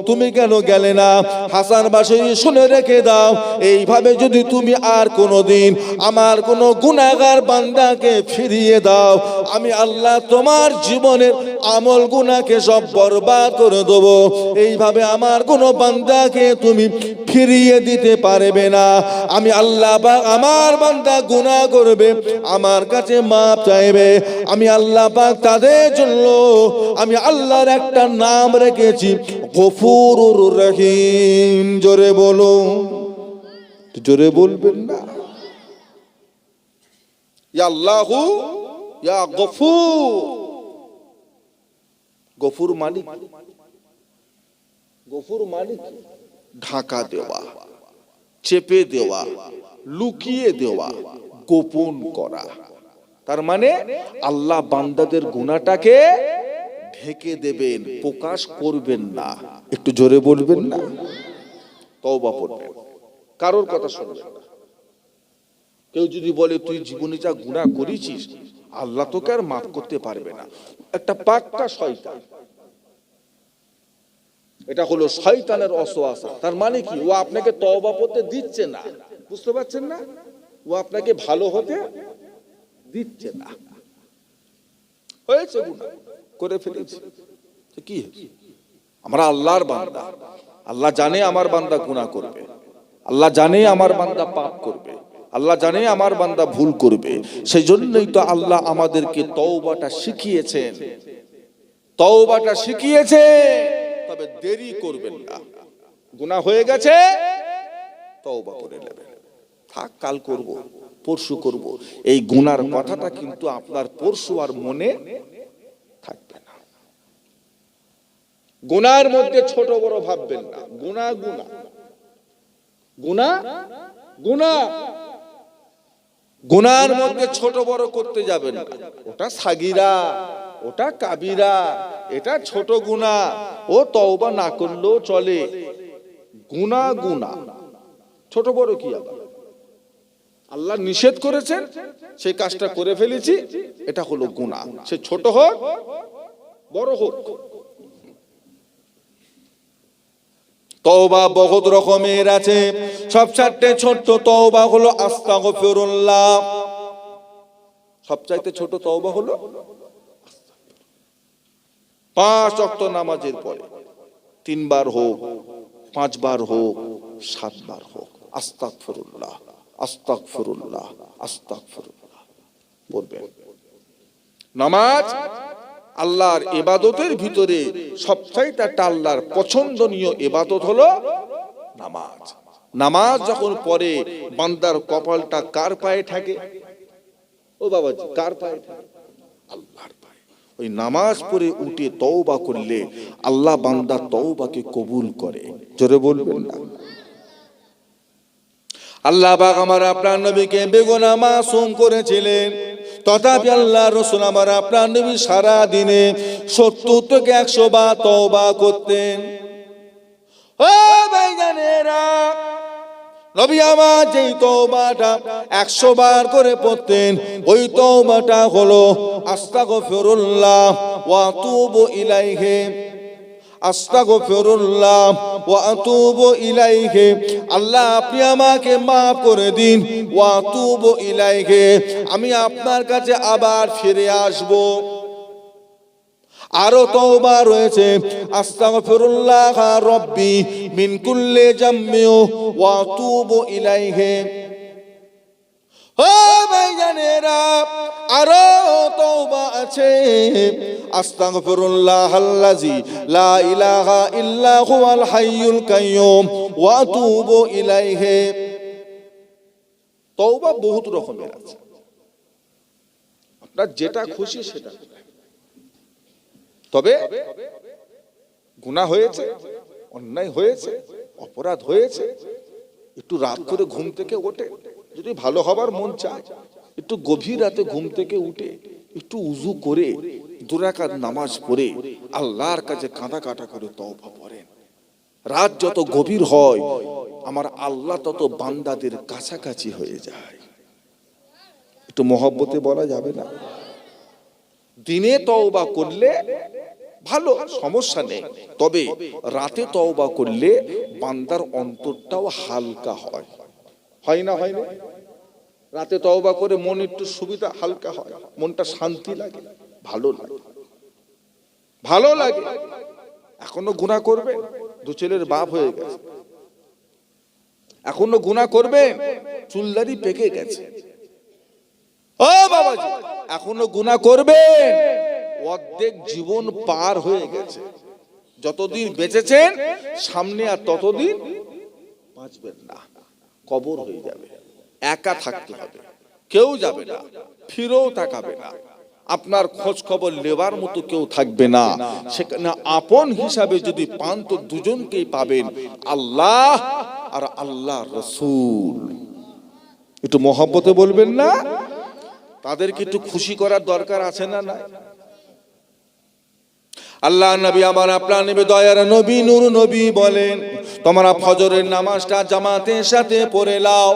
তুমি কেন গেলে না? হাসান বসরি শুনে রেখে দাও, এইভাবে যদি তুমি আর কোনোদিন আমার কোনো গুনাহগার বান্দাকে ফিরিয়ে দাও, আমি আল্লাহ তোমার জীবনের আমল গুনাহকে সব বরবাদ করে দেব। এইভাবে আমার কোনো বান্দাকে তুমি ফিরিয়ে দিতে পারবে না। আমি আল্লাহ পাক, আমার বান্দা গুনাহ করবে, আমার কাছে মাপ চাইবে, আমি আল্লাহ পাক তাদের জন্য আমি আল্লাহর একটা নাম রেখেছি, গফুরুর রহিম। জোরে বলো, জোরে বলবেন না? ইয়া আল্লাহু ইয়া গফুর। গফুর মালিক, গফুর মালিক ঢাকা দেওয়া, চেপে দেওয়া, লুকিয়ে দেওয়া, গোপন করা। তার মানে আল্লাহ বান্দাদের গুনাহটাকে ঢেকে দেবেন, প্রকাশ করবেন না। একটু জোরে বলবেন না? তওবা করবেন, কারোর কথা শুনবেন না। কেউ যদি বলে তুই জীবনে যা গুনাহ করেছিস আল্লাহ তোকে আর মাফ করতে পারবে না, একটা পাক্কা শয়তান। এটা হলো শয়তানের ওয়াসওয়াসা। তার মানে কি? ও আপনাকে তওবা করতে দিচ্ছে না, বুঝতে পারছেন না? ও আপনাকে ভালো হতে দিচ্ছে না। হয়েছে গুনাহ করে ফেলেছি, কি আমরা আল্লাহর বান্দা, আল্লাহ জানে আমার বান্দা গুনাহ করবে, আল্লাহ জানে আমার বান্দা পাপ করবে, আল্লাহ জানে আমার বান্দা ভুল করবে। সেই জন্যই তো আল্লাহ আমাদেরকে তওবাটা শিখিয়েছেন, তওবাটা শিখিয়েছে। তবে দেরি করবেন না, গুনাহ হয়ে গেছে তওবা করে নেবেন। থাক কাল করব, পরশু করব, এই গুনার কথাটা কিন্তু আপনার পরশু আর মনে থাকবে না। গুনার মধ্যে ছোট বড় ভাববেন না। গুনাহ গুনাহ, গুনাহ গুনাহ, গুনার মধ্যে ছোট বড় করতে যাবেন না। ওটা সাগীরা, ওটা কাবিরা, এটা ছোট গুনাহ, ও তওবা না করলেও চলে। গুনাহ গুনাহ, ছোট বড় কি আবার? আল্লাহ নিষেধ করেছেন, সেই কাজটা করে ফেলেছি, এটা হলো গুনাহ। সে ছোট হোক বড় হোক। তওবা বহুত রকমের আছে, সবচাইতে ছোট তওবা হলো আস্তাগফিরুল্লাহ। সবচাইতে ছোট তওবা হলো 5 ওয়াক্ত নামাজের পরে 3 বার হোক, 5 বার হোক, 7 বার হোক, আস্তাগফিরুল্লাহ আস্তাগফিরুল্লাহ আস্তাগফিরুল্লাহ বলবেন। নামাজ আল্লাহর ইবাদতের ভিতরে সবচাইতে একটা আল্লাহর পছন্দনীয় ইবাদত হলো নামাজ। নামাজ যখন পড়ে বান্দার কপালটা কার পায়ে থাকে? ও বাবাজি, কার পায়ে থাকে? আল্লাহর পায়ে। ওই নামাজ পড়ে উঠে তওবা করলে আল্লাহ বান্দার তওবাকে কবুল করে। জোরে বলবেন না? আল্লাহ পাক আমার আপনার নবীকে বেগুনাহ মাসুম করেছিলেন, তথাপি আল্লাহ রাসূল আমার আপনার নবী সারা দিনে 70 থেকে 100 বার তওবা করতেন। ও ভাইজানেরা, নবী আমার যেই তওবাটা 100 বার করে পড়তেন, ওই তওবাটা হলো আস্তাগফিরুল্লাহ ওয়া আতুবু ইলাইহি, আস্তাগফিরুল্লাহ ওয়া আতুবু ইলাইহি। আল্লাহ আপনি আমাকে মাফ করে দিন, ওয়া আতুবু ইলাইহি, আমি আপনার কাছে আবার ফিরে আসব। আরো তওবা রয়েছে, আস্তাগফিরুল্লাহ রাব্বি মিন কুল্লি জামমি ওয়া আতুবু ইলাইহি। ও ভাইজানেরা, আরো তওবা আছে, আস্তাগফিরুল্লাহাল্লাযী লা ইলাহা ইল্লা হুয়াল হাইয়ুল কাইয়্যুম ওয়া আতুবু ইলাইহি। তওবা বহুত রকমের আছে, আপনার যেটা খুশি সেটা। তবে গুনাহ হয়েছে, অন্যায় হয়েছে, অপরাধ হয়েছে, একটু রাত করে ঘুম থেকে ওঠে, যদি ভালো হবার মন চায় একটু গভীর রাতে ঘুম থেকে উঠে একটু উযু করে 2 রাকাত নামাজ পড়ে আল্লাহর কাছে কাঁদা কাটা করে তওবা করেন। রাত যত গভীর হয় আমার আল্লাহ তত বান্দাদের কাছাকাছি হয়ে যায়। একটু মহব্বতে বলা যাবে না? দিনে তওবা করলে ভালো, সমস্যা নেই, তবে রাতে তওবা করলে বান্দার অন্তরটাও হালকা হয়। হয় না? হয় না? রাতে তওবা করে মন একটু সুবিধা, হালকা হয়, মনটা শান্তি লাগে, ভালো লাগে, ভালো লাগে। এখনো গুনাহ করবেন, 2 ছেলের বাপ হয়ে গেছে, এখনো গুনাহ করবেন, চুলদারি পেকে গেছে, ও বাবাজি এখনো গুনাহ করবেন, অর্ধেক জীবন পার হয়ে গেছে। যতদিন বেঁচেছেন সামনে আর ততদিন বাঁচবেন না, কবর হয়ে যাবে, একা থাকতে হবে, কেউ যাবে না, ফিরেও তাকাবে না, আপনার খোঁজ খবর নেবার মতো কেউ থাকবে না। সেখানে আপন হিসাবে যদি পান তো দুজনকেই পাবেন, আল্লাহ আর আল্লাহ রাসূল। একটু মহব্বতে বলবেন না? তাদেরকে একটু খুশি করার দরকার আছে না? নাই? আল্লাহ নবী আমার আপনার নবী দয়ার নবী নূর নবী বলেন, তোমরা ফজরের নামাজটা জামাতের সাথে পড়ে নাও।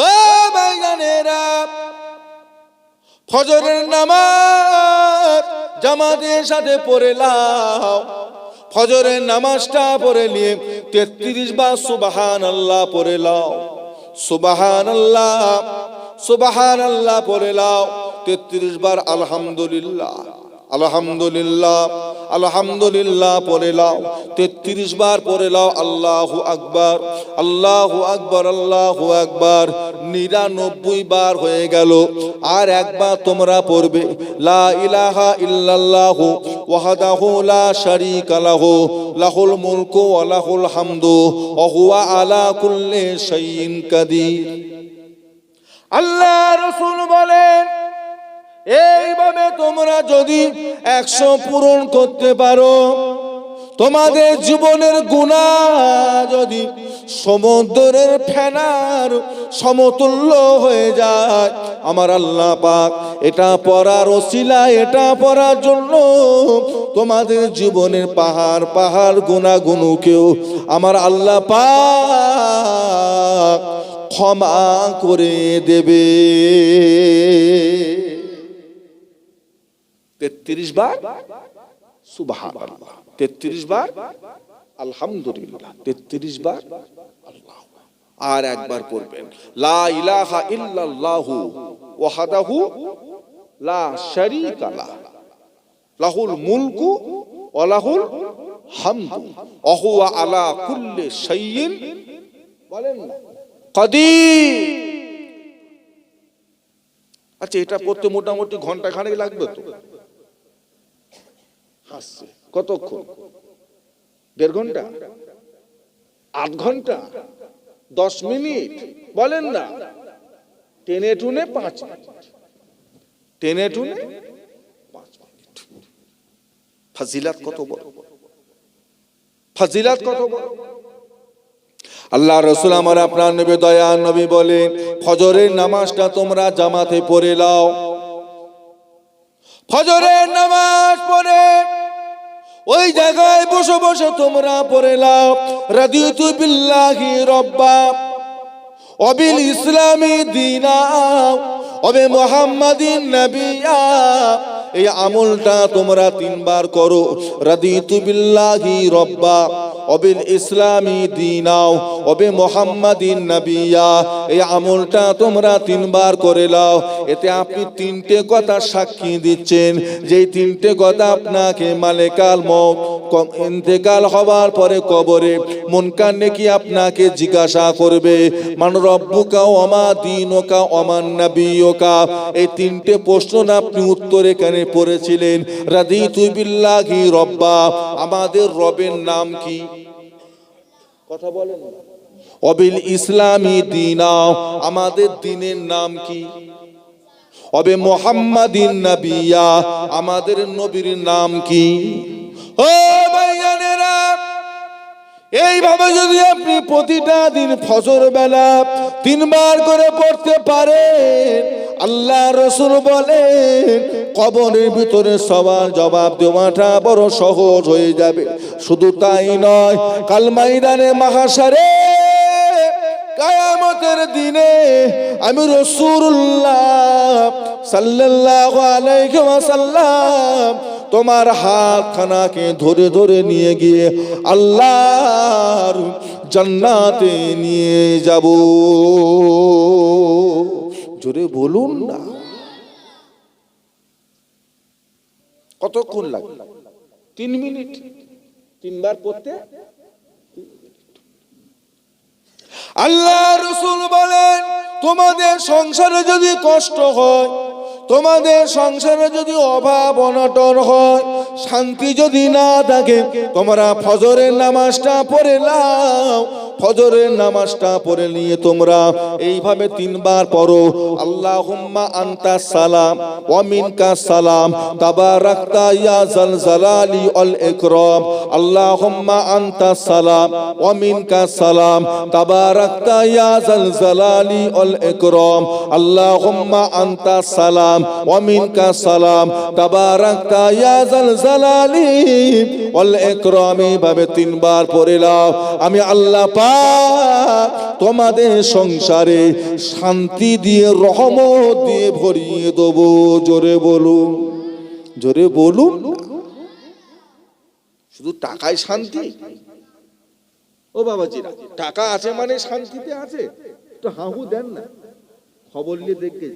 ও ভাইজানেরা, ফজরের নামাজ জামাতের সাথে পড়ে নাও। ফজরের নামাজটা পড়ে নিয়ে 33 বার সুবহানাল্লাহ পড়ে নাও। সুবহানাল্লাহ, সুবহানাল্লাহ পড়ে নাও। 33 বার আলহামদুলিল্লাহ, আলহামদুলিল্লাহ, আলহামদুলিল্লাহ পড়ে নাও। 33 বার পড়ে নাও আল্লাহু আকবার, আল্লাহু আকবার, আল্লাহু আকবার। 99 বার হয়ে গেল। আর একবার তোমরা পড়বে লা ইলাহা ইল্লাল্লাহু ওয়াহদাহু লা শারীকা লাহু লাহুল মুলকু ওয়া লাহুল হামদু ওয়া হুয়া আলা কুল্লি শাইইন কাদির। আল্লাহ রাসূল বলেন, এইভাবে তোমরা যদি 100 পূরণ করতে পারো, তোমাদের জীবনের গুনাহ যদি সমুদ্রের ফেনার সমতুল্য হয়ে যায়, আমার আল্লাহ পাক এটা পড়ার ওসিলা, এটা পড়ার জন্য তোমাদের জীবনের পাহাড় পাহাড় গুনাহগুলোকেও আমার আল্লাহ পাক ক্ষমা করে দেবে। 33 বার সুবহানাল্লাহ, 33 বার আলহামদুলিল্লাহ, 33 বার আল্লাহ। আর একবার পড়বেন লা ইলাহা ইল্লাল্লাহু ওয়াহদাহু লা শারীকা লাহু লাহুল মুলকু ওয়া লাহুল হামদু ওয়া হুয়া আলা কুল্লি শাইইন বলেন না কাদির। আচ্ছা, এটা পড়তে মোটামুটি ঘন্টা খানেক লাগবে তো? হাসছে, কতক্ষণ? 1.5 ঘন্টা, 8 ঘন্টা, 10 মিনিট বলেন না? টেনে টুনে 5 মিনিট, টেনে টুনে 5 মিনিট। ফাজিলাত কত বড়, ফাজিলাত কত বড়! আল্লাহ রাসূল আমার আপনার নবী দয়ার নবী বলেন, ফজরের নামাজটা তোমরা জামাতে পড়ে নাও। ফজরের নামাজ পড়ে ওই জায়গায় বসে বসে তোমরা পড়ে নাও রাদিতু বিল্লাহি রাব্বা ওয়া বিল ইসলামি দীনা ওয়া বি মুহাম্মাদিন নাবিয়্যা। এই আমলটা তোমরা 3 বার করো। রাদিতু বিল্লাহি রাব্বা ওয়া বিল ইসলামি দীনা ওয়া বি মুহাম্মাদিন নাবিয়্যা। এই আমলটা তোমরা 3 বার করে নাও। এতে আপনি 3টে কথা সাক্ষী দিচ্ছেন, যেই 3টে কথা আপনাকে মালেকাল মউত ইন্তেকাল হবার পরে কবরে মুনকার নেকি আপনাকে জিজ্ঞাসা করবে, মান রব্বুকা ওয়া মা দীনুকা ওয়া মান নাবিয়্যুকা। এই 3টে প্রশ্ন আপনি উত্তর এখানে পড়েছিলেন। রাদিতু বিল্লাহি রাব্বা, আমাদের রবের নাম কি? কথা বলেন। ওয়া বিল ইসলামি দীনা, আমাদের দ্বীনের নাম কি? ওয়া বি মুহাম্মাদিন নাবিয়্যা, আমাদের নবীর নাম কি? ও ভাইজানেরা, এইভাবে যদি আপনি প্রতিটা দিন ফজর বেলা 3 বার করে পড়তে পারেন, আল্লাহ রাসূল বলেন কবরের ভিতরে সওয়াল জবাব দেওয়াটা বড় সহজ হয়ে যাবে। শুধু তাই নয়, কাল ময়দানে মাহশারে কিয়ামতের দিনে আমি রাসূলুল্লাহ সাল্লাল্লাহু আলাইহি ওয়াসাল্লাম তোমার হাতখানাকে ধরে ধরে নিয়ে গিয়ে আল্লাহর জান্নাতে নিয়ে যাব। জোরে বলুন না। কতক্ষণ লাগে? 3 মিনিট। 3 বার পড়তে আল্লাহ রাসূল বলেন তোমাদের সংসারে যদি কষ্ট হয়, তোমাদের সংসারে যদি অভাব অনটন হয়, শান্তি যদি না থাকে, তোমরা ফজরের নামাজটা পড়ে নাও। ফজরের নামাজটা পড়ে নিয়ে তোমরা এইভাবে 3 বার পড়ো, আল্লাহুম্মা আনতাস সালাম ওয়া মিনকাস সালাম তাবারাকতা ইয়া যাল জালালি ওয়াল ইকরাম। আল্লাহুম্মা আনতাস সালাম ওয়া মিনকাস সালাম তাবারাকতা ইয়া যাল জালালি ওয়াল ইকরাম। আল্লাহুম্মা আনতাস সালাম ওয়া মিনকাস সালাম তাবারাকতা ইয়া যাল জালালি ওয়াল ইকরাম। এইভাবে 3 বার পড়ে নাও। আমি আল্লাহ তোমাদের সংসারে শান্তি দিয়ে রহমত দিয়ে ভরিয়ে দেব। জোরে বলুন, জোরে বলুন। শুধু টাকায় শান্তি? ও বাবাজিরা, টাকা আছে মানে শান্তিতে আছে? তো হাহু দেন না। খবর নিয়ে দেখে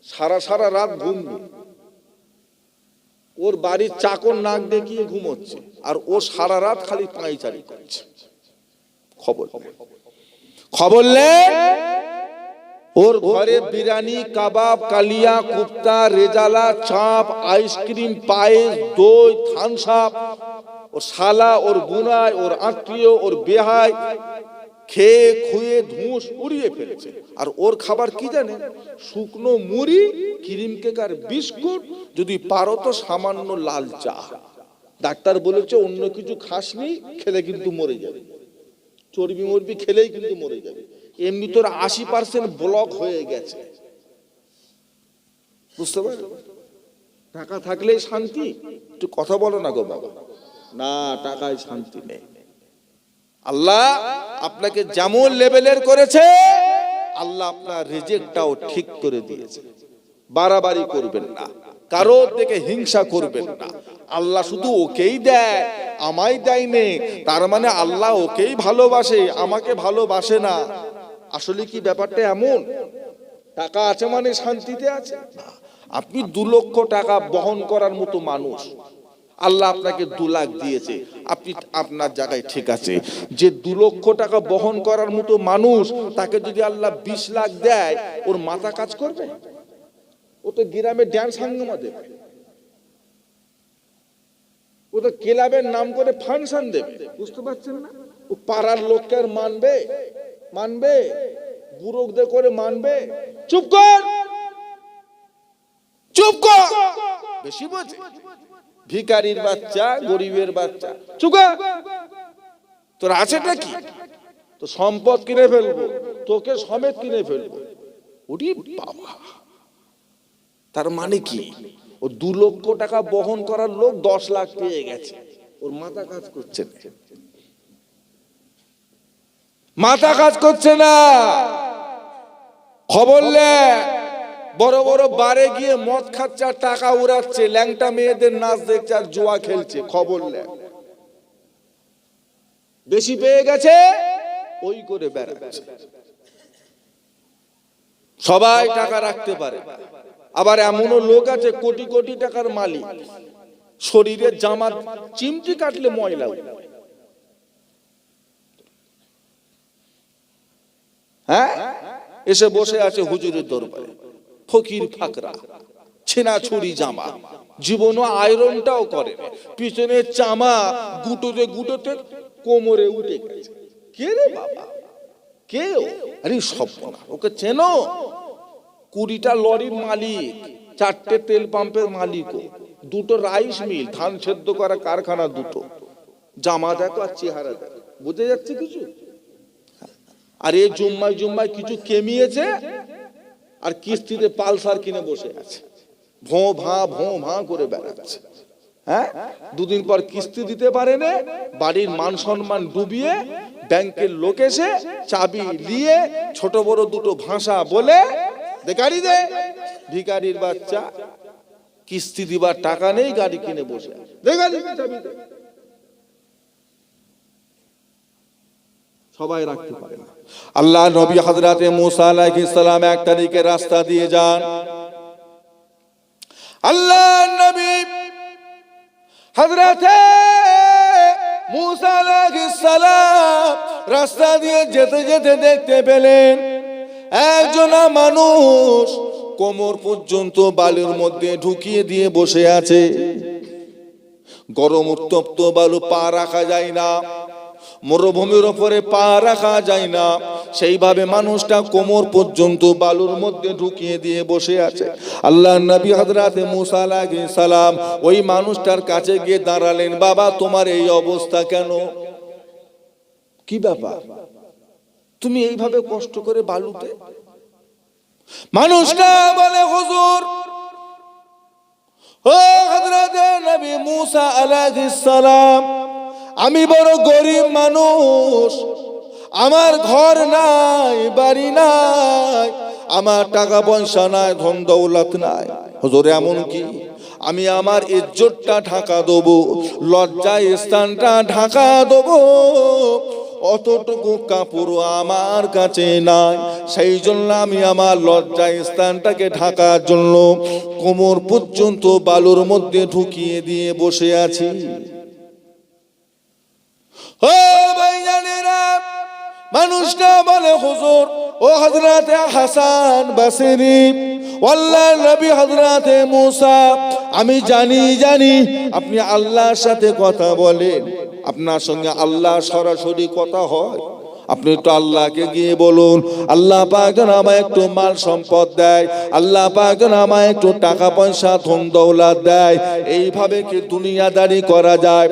সারা সারা রাত ঘুম নেই, ওর বাড়ির চাকর নাক দেখিয়ে ঘুমোচ্ছে, আর ও সারা রাত খালি পায়চারি করছে। খবর ওর ঘরে বিরিয়ানি, কাবাব, কালিয়া, কুফতা, রেজালা, চাপ, আইসক্রিম, পায়েস, দই, থামস আপ, ওর শালা, ওর বুনাই, ওর আত্মীয়, ওর বেহাই খেয়ে খুয়ে ধুঁস উড়িয়ে ফেলেছে। আর ওর খাবার কি জানেন? শুকনো মুড়ি, ক্রিম কেক আর বিস্কুট, যদি পারো তো সামান্য লাল চা। ডাক্তার বলেছে অন্য কিছু খাসনি, খেলে কিন্তু মরে যাবে। চর্বি মরবি খেলেই কিন্তু মরে যাবে। এমনি তোর 80% ব্লক হয়ে গেছে। বুঝতে পারলে? টাকা থাকলেই শান্তি? একটু কথা বলো না গো বাবা। না, টাকায় শান্তি নেই। আল্লাহ আপনাকে যেমন লেভেলের করেছে, আল্লাহ আপনার রিজিকটাও ঠিক করে দিয়েছে। বাড়াবাড়ি করবেন না, কারো থেকে হিংসা করবেন না। আল্লাহ শুধু ওকেই দেয়, আমায় দেয়নি তার মানে আল্লাহ ওকেই ভালোবাসে, আমাকে ভালোবাসে না। আসলে কি ব্যাপারটা এমন? টাকা আছে মানে শান্তিতে আছে? আপনি 2 লক্ষ টাকা বহন করার মতো মানুষ, আল্লাহ আপনাকে 2 লাখ দিয়েছে, আপনি আপনার জায়গায় ঠিক আছে। যে 2 লক্ষ টাকা বহন করার মতো মানুষ, তাকে যদি আল্লাহ 20 লাখ দেয়, ওর মাথা কাজ করবে? ও তো গ্রামে ড্যান্স হাঙ্গামা দেবে, ও তো ক্লাবের নাম করে ফাংশন দেবে। বুঝতে পারছেন না? ও পাড়ার লোককে আর মানবে? বুড়োদের করে মানবে? চুপ কর, চুপ কর, বেশি বোঝে। ভিখারির বাচ্চা, গরিবের বাচ্চা, চুপ কর। তোর আছেটা কি? তো সম্পদ কিনে ফেলবো, তোকে সমেত কিনে ফেলবো। ওরে বাবা, তার মানে কি? ও 2 লক্ষ টাকা বহন করার লোক 10 লাখ পেয়ে গেছে, ওর মাথা কাজ করছে না। মাথা কাজ করছে না। খবর লে বড় বড় বারে গিয়ে মদ খাচ্ছে আর টাকা উড়াচ্ছে, ল্যাংটা মেয়েদের নাচ দেখছে আর জুয়া খেলছে। খবর লে বেশি পেয়ে গেছে, ওই করে বেড়াচ্ছে। সবাই টাকা রাখতে পারে, আবার এমনও লোক আছে কোটি কোটি টাকার মালিক, শরীরে জামা চিমটি কাটলে ময়লা। হ্যাঁ, এসে বসে আছে হুজুরের দরবারে, ফকির ফাকরা, ছেনা ছুরি জামা, জীবনও আয়রনটাও করে, পিছনে চামা গুটোতে গুটোতে কোমরে উঠে গেছে। কে রে বাবা? কে? আরে সব না, ওকে চেনো? 20টা লরির মালিক, 4টে তেল পাম্পের মালিক, 2টো রাইস মিল, ধান সেদ্ধ করা কারখানা 2টো, জামা দেখো আর চেহারা দেখো, বুঝে যাচ্ছে কিছু? আর এই জুম্মায় কিছু কেমিয়েছে আর কিস্তিতে পালসার কিনে বসে আছে, ভোঁ ভাঁ করে বেড়াচ্ছে। হ্যাঁ, দুদিন পর কিস্তি দিতে পারে না, বাড়ির মান সম্মান ডুবিয়ে ব্যাংকের লোক এসে চাবি নিয়ে ছোট বড় দুটো ভাষা বলে দেখারি দে। ভিখারির বাচ্চা, কিস্তি দিবার টাকা নেই, গাড়ি কিনে বসে দেখারি চাবি দে। সবাই রাখতে পারে না। আল্লাহ নবী হযরতে মুসা আলাইহিস সালাম এক তারিখে রাস্তা দিয়ে যান। আল্লাহ নবী হযরতে মুসা আলাইহিস সালাম রাস্তা দিয়ে যেতে যেতে দেখতে পেলেন একজন মানুষ কোমর পর্যন্ত বালুর মধ্যে ঢুকিয়ে দিয়ে বসে আছে। গরম উত্তপ্ত বালু, পা রাখা যায় না, মরুভূমির উপরে পা রাখা যায় না, সেইভাবে মানুষটা কোমর পর্যন্ত বালুর মধ্যে ঢুকিয়ে দিয়ে বসে আছে। আল্লাহর নবী হযরতে মুসা আলাইহিস সালাম ওই মানুষটার কাছে গিয়ে দাঁড়ালেন, বাবা তোমার এই অবস্থা কেন? কি ব্যাপার, তুমি এইভাবে কষ্ট করে বালুতে? মানুষটা বলে, হুজুর, ও হযরতে নবী মুসা আলাইহিস সালাম, আমি বড় গরিব মানুষ, আমার ঘর নাই, বাড়ি নাই, আমার টাকা পয়সা নাই, ধন দৌলত নাই। হুজুর এমন কি, আমি আমার ইজ্জতটা ঢাকা দেবো, লজ্জায় স্থানটা ঢাকা দেবো, অতটুকু কাপড় আমার কাছে নাই, সেই জন্য আমি আমার লজ্জায় স্থানটাকে ঢাকার জন্য কোমর পর্যন্ত বালুর মধ্যে ঢুকিয়ে দিয়ে বসে আছি। ও ভাইজানেরা, মানুষটা বলে, হুজুর, ও হযরতে হাসান বসরি, আল্লাহর নবী হযরতে মুসা, আমি জানি আপনি আল্লাহর সাথে কথা বলেন, আপনার সঙ্গে আল্লাহ সরাসরি কথা হয়, আপনি তো আল্লাহকে গিয়ে বলুন, আল্লাহ পাক যেন আমায় একটু মাল সম্পদ দেয়, আল্লাহ পাক যেন আমায় একটু টাকা পয়সা ধন দৌলত দেয়। এইভাবে কি দুনিয়াদারি করা যায়?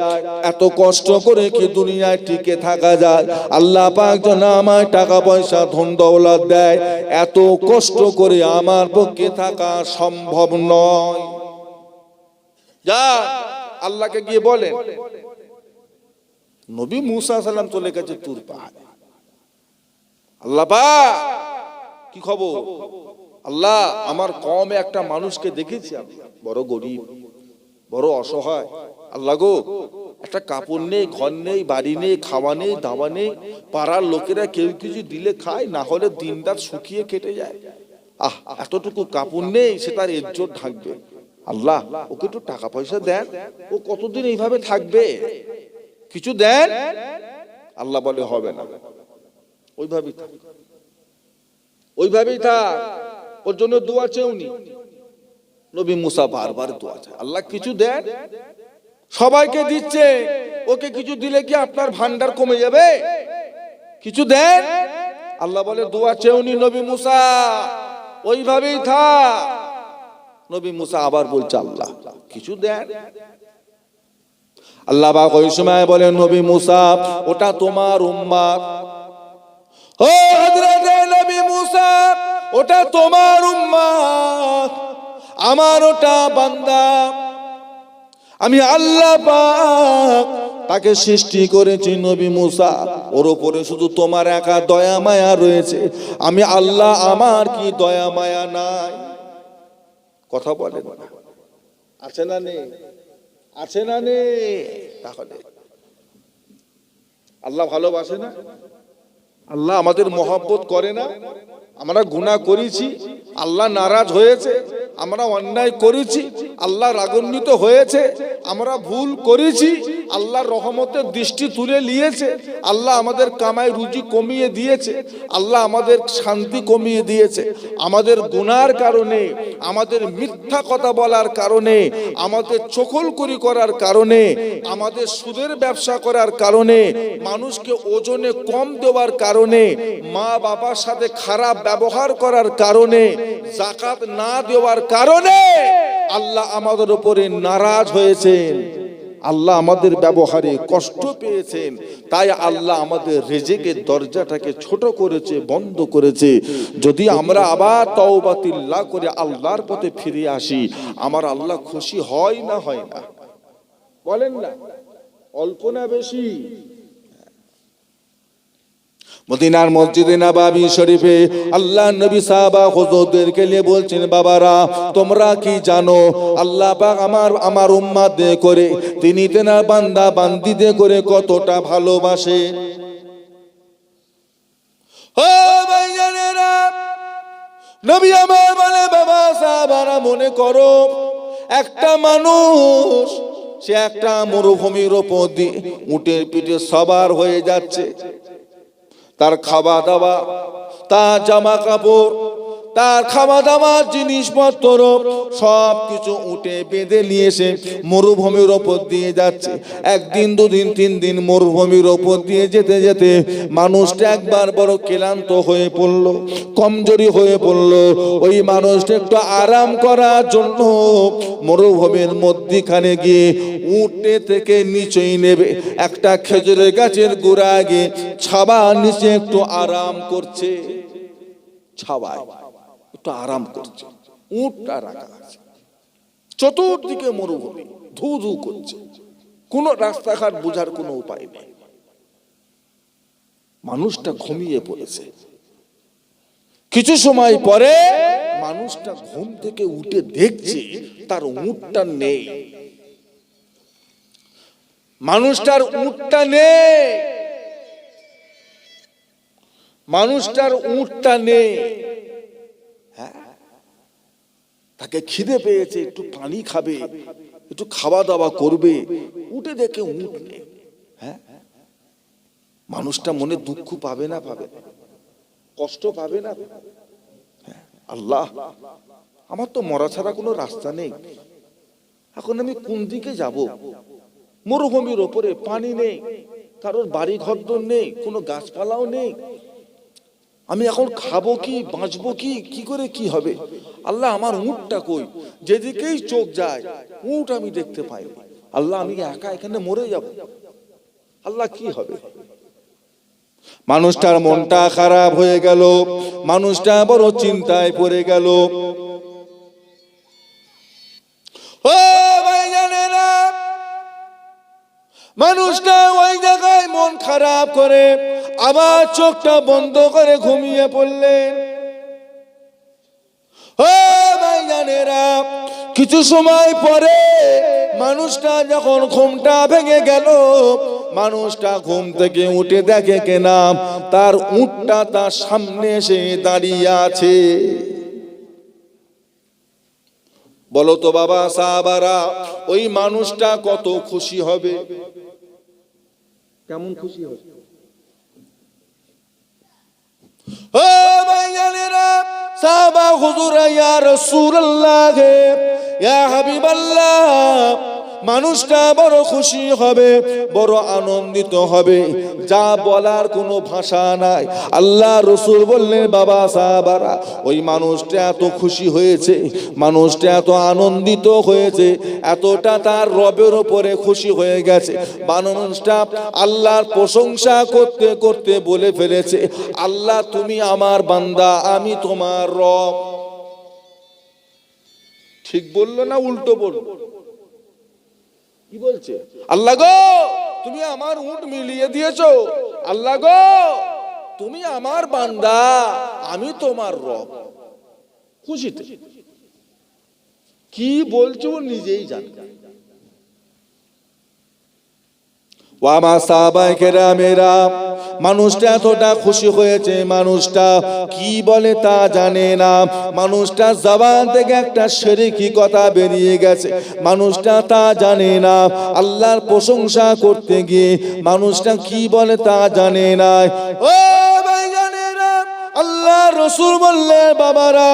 এত কষ্ট করে কি দুনিয়ায় টিকে থাকা যায়? আল্লাহ পাক যেন আমায় টাকা পয়সা ধন দৌলত দেয়, এত কষ্ট করে আমার পক্ষে থাকা সম্ভব নয়। যা আল্লাহকে গিয়ে বলেন। নবী মুসা সালাম চলে গেছে তুর পাহাড়ে। আল্লাহ পাক, কি খবর? আল্লাহ, আমার কমে একটা মানুষকে দেখেছি, বড় গরিব, বড় অসহায়। আল্লাহ গো, একটা কাপড় নেই, ঘর নেই, বাড়ি নেই, খাওয়া নেই, দাওয়া নেই, পাড়ার লোকেরা কেউ কিছু দিলে খায়, না হলে দিন রাত শুকিয়ে কেটে যায়। এতটুকু কাপড় নেই, সে তার ইজ্জত ঢাকবে। আল্লাহ, ওকে একটু টাকা পয়সা দেন, ও কতদিন এইভাবে থাকবে, কিছু দেন। আল্লাহ বলে, হবে না, ওইভাবেই থাক, ওর জন্য দোয়া চেউনি। নবী মুসা বারবার দোয়া চায়, আল্লাহ কিছু দেন। সবাইকে দিচ্ছে, ওকে কিছু দিলে কি আপনার ভান্ডার কমে যাবে? কিছু দেন। আল্লাহ বলে, দোয়া চেউনি নবী মুসা, ওইভাবেই থাক। নবী মুসা আবার বলছে, আল্লাহ কিছু দেন। আল্লাহ পাক ওই সময় বলেন, নবী মুসা, ওটা তোমার উম্মত। ও হযরতে নবী মুসা, ওটা তোমার উম্মত, আমার ওটা বান্দা। আমি আল্লাহ পাক তাকে সৃষ্টি করেছি নবী মুসা, ওর উপরে শুধু তোমার একা দয়া মায়া রয়েছে, আমি আল্লাহ, আমার কি দয়া মায়া নাই? কথা বলে না, আছে না নেই? আছে না নেই? তাহলে আল্লাহ ভালোবাসে না? আল্লাহ আমাদের মহব্বত করে না? আমরা গুনাহ করেছি, আল্লাহ নারাজ হয়েছে, আমরা অন্যায় করেছি, আল্লাহ রাগান্বিত হয়েছে, আমরা ভুল করেছি, আল্লাহ রহমতের দৃষ্টি তুলে নিয়েছে, আল্লাহ আমাদের কামাই রুজি কমিয়ে দিয়েছে, আল্লাহ আমাদের শান্তি কমিয়ে দিয়েছে। আমাদের গুনার কারণে, আমাদের মিথ্যা কথা বলার কারণে, আমাদের চকলকরি করার কারণে, আমাদের সুদের ব্যবসা করার কারণে, মানুষকে ওজনে কম দেওয়ার কারণে, মা বাবার সাথে খারাপ ব্যবহার করার কারণে, যাকাত না দেওয়ার কারণে আল্লাহ আমাদের উপরে নারাজ হয়েছেন। আল্লাহ আমাদের ব্যবহারে কষ্ট পেয়েছেন, তাই আল্লাহ আমাদের রিজিকের দরজাটাকে ছোট করেছে, বন্ধ করেছে। যদি আমরা আবার তওবাতিল্লাহ করে আল্লাহর পথে ফিরে আসি, আমার আল্লাহ খুশি হয় না হয় না? বলেন না, অল্প না বেশি? মদিনার মসজিদে নববী শরীফে আল্লাহ নবী সাহাবা হুজুরদেরকে নিয়ে বলছেন, বাবারা তোমরা কি জানো আল্লাহ পাক আমার উম্মতদের করে, তিনি তেনার বান্দা বান্দীদের করে কতটা ভালোবাসে। ও ভাইজানেরা, নবী আমার বলে, বাবা সাহাবারা মনে করো একটা মানুষ সে একটা মরুভূমির উপর দিয়ে উটের পিঠে সবার হয়ে যাচ্ছে, তার খাওয়া দাওয়া, তার জামা কাপড়, তার খাওয়া দাওয়া জিনিসপত্র সব কিছু উঠে বেঁধে নিয়ে এসে মরুভূমির ওপর দিয়ে যাচ্ছে। একদিন দুদিন তিন দিন মরুভূমির ওপর দিয়ে যেতে যেতে মানুষটা একবার বড় ক্লান্ত হয়ে পড়লো, কমজোরি হয়ে পড়লো। ওই মানুষটা একটু আরাম করার জন্য মরুভূমির মধ্যখানে গিয়ে উঠে থেকে নিচেই নেবে একটা খেজুরের গাছের গোড়া গিয়ে ছাবার নিচে একটু আরাম করছে, ছাওয়ায় একটু আরাম করছে। উটটা রাখা আছে, চতুর্দিকে মরুভূমি, ধু ধু করছে, কোন রাস্তাঘাট বোঝার কোনো উপায় নেই। মানুষটা ঘুমিয়ে পড়েছে। কিছু সময় পরে মানুষটা ঘুম থেকে উঠে দেখছে তার উটটা নেই, মানুষটার উটটা নেই, মানুষটার উটটা নেই। তাকে খিদে পেয়েছে, একটু পানি খাবে, একটু খাওয়া দাওয়া করবে, উঠে দেখে উট নেই। হ্যাঁ, মানুষটা মনে দুঃখ পাবে না? পাবে, কষ্ট পাবে না? আল্লাহ, আমার তো মরা ছাড়া কোনো রাস্তা নেই, এখন আমি কোন দিকে যাব? মরুভূমির ওপরে পানি নেই, কারোর বাড়ি ঘর নেই, কোনো গাছপালাও নেই, আমি এখন খাবো কি, বাঁচবো কি, কি করে কি হবে? আল্লাহ, আমার উটটা কই? যেদিকেই চোখ যায় উট আমি দেখতে পাই। আল্লাহ, আমি একা এখানে মরে যাব, আল্লাহ কি হবে? মানুষটার মনটা খারাপ হয়ে গেল, মানুষটা বড় চিন্তায় পড়ে গেল। ও ভাইজানেরা, মানুষটা ওই জায়গায় মন খারাপ করে আবার চোখটা বন্ধ করে ঘুমিয়ে পড়লেন। ও ভাইজানেরা, কিছু সময় পরে মানুষটা যখন ঘুমটা ভেঙে গেল, মানুষটা ঘুম থেকে উঠে দেখে কেনা তার উটটা তার সামনে এসে দাঁড়িয়ে আছে। বলো তো বাবা সাহাবারা, ওই মানুষটা কত খুশি হবে? কেমন খুশি হবে? ও ভাইজানেরা, সাহাবা হুজুরা, ইয়া রাসূলুল্লাহ, ইয়া হাবিবাল্লাহ, মানুষটা বড় খুশি হবে, বড় আনন্দিত হবে, যা বলার কোনো ভাষা নাই। আল্লাহ রসুল বললেন, বাবা সাহাবারা, ওই মানুষটা এত খুশি হয়েছে, মানুষটা এত আনন্দিত হয়েছে, এতটা তার রবের ওপরে খুশি হয়ে গেছে, মানুষটা আল্লাহর প্রশংসা করতে করতে বলে ফেলেছে, আল্লাহ তুমি আমার বান্দা, আমি তোমার রব। ঠিক বললো না উল্টো বললো? কি বলছে? আল্লাহ গো, তুমি আমার উট মিলিয়ে দিয়েছো, আল্লাহ গো তুমি আমার বান্দা, আমি তোমার রব। খুশিতে কি বলছো নিজেই জানে। মানুষটা এতটা খুশি হয়েছে, মানুষটা কি বলে তা জানে না, মানুষটা জবান থেকে একটা শিরকি কথা বেরিয়ে গেছে, মানুষটা তা জানে না। আল্লাহর প্রশংসা করতে গিয়ে মানুষটা কি বলে তা জানে না। ও ভাইজানেরা, আল্লাহ রসুল বললেন, বাবারা,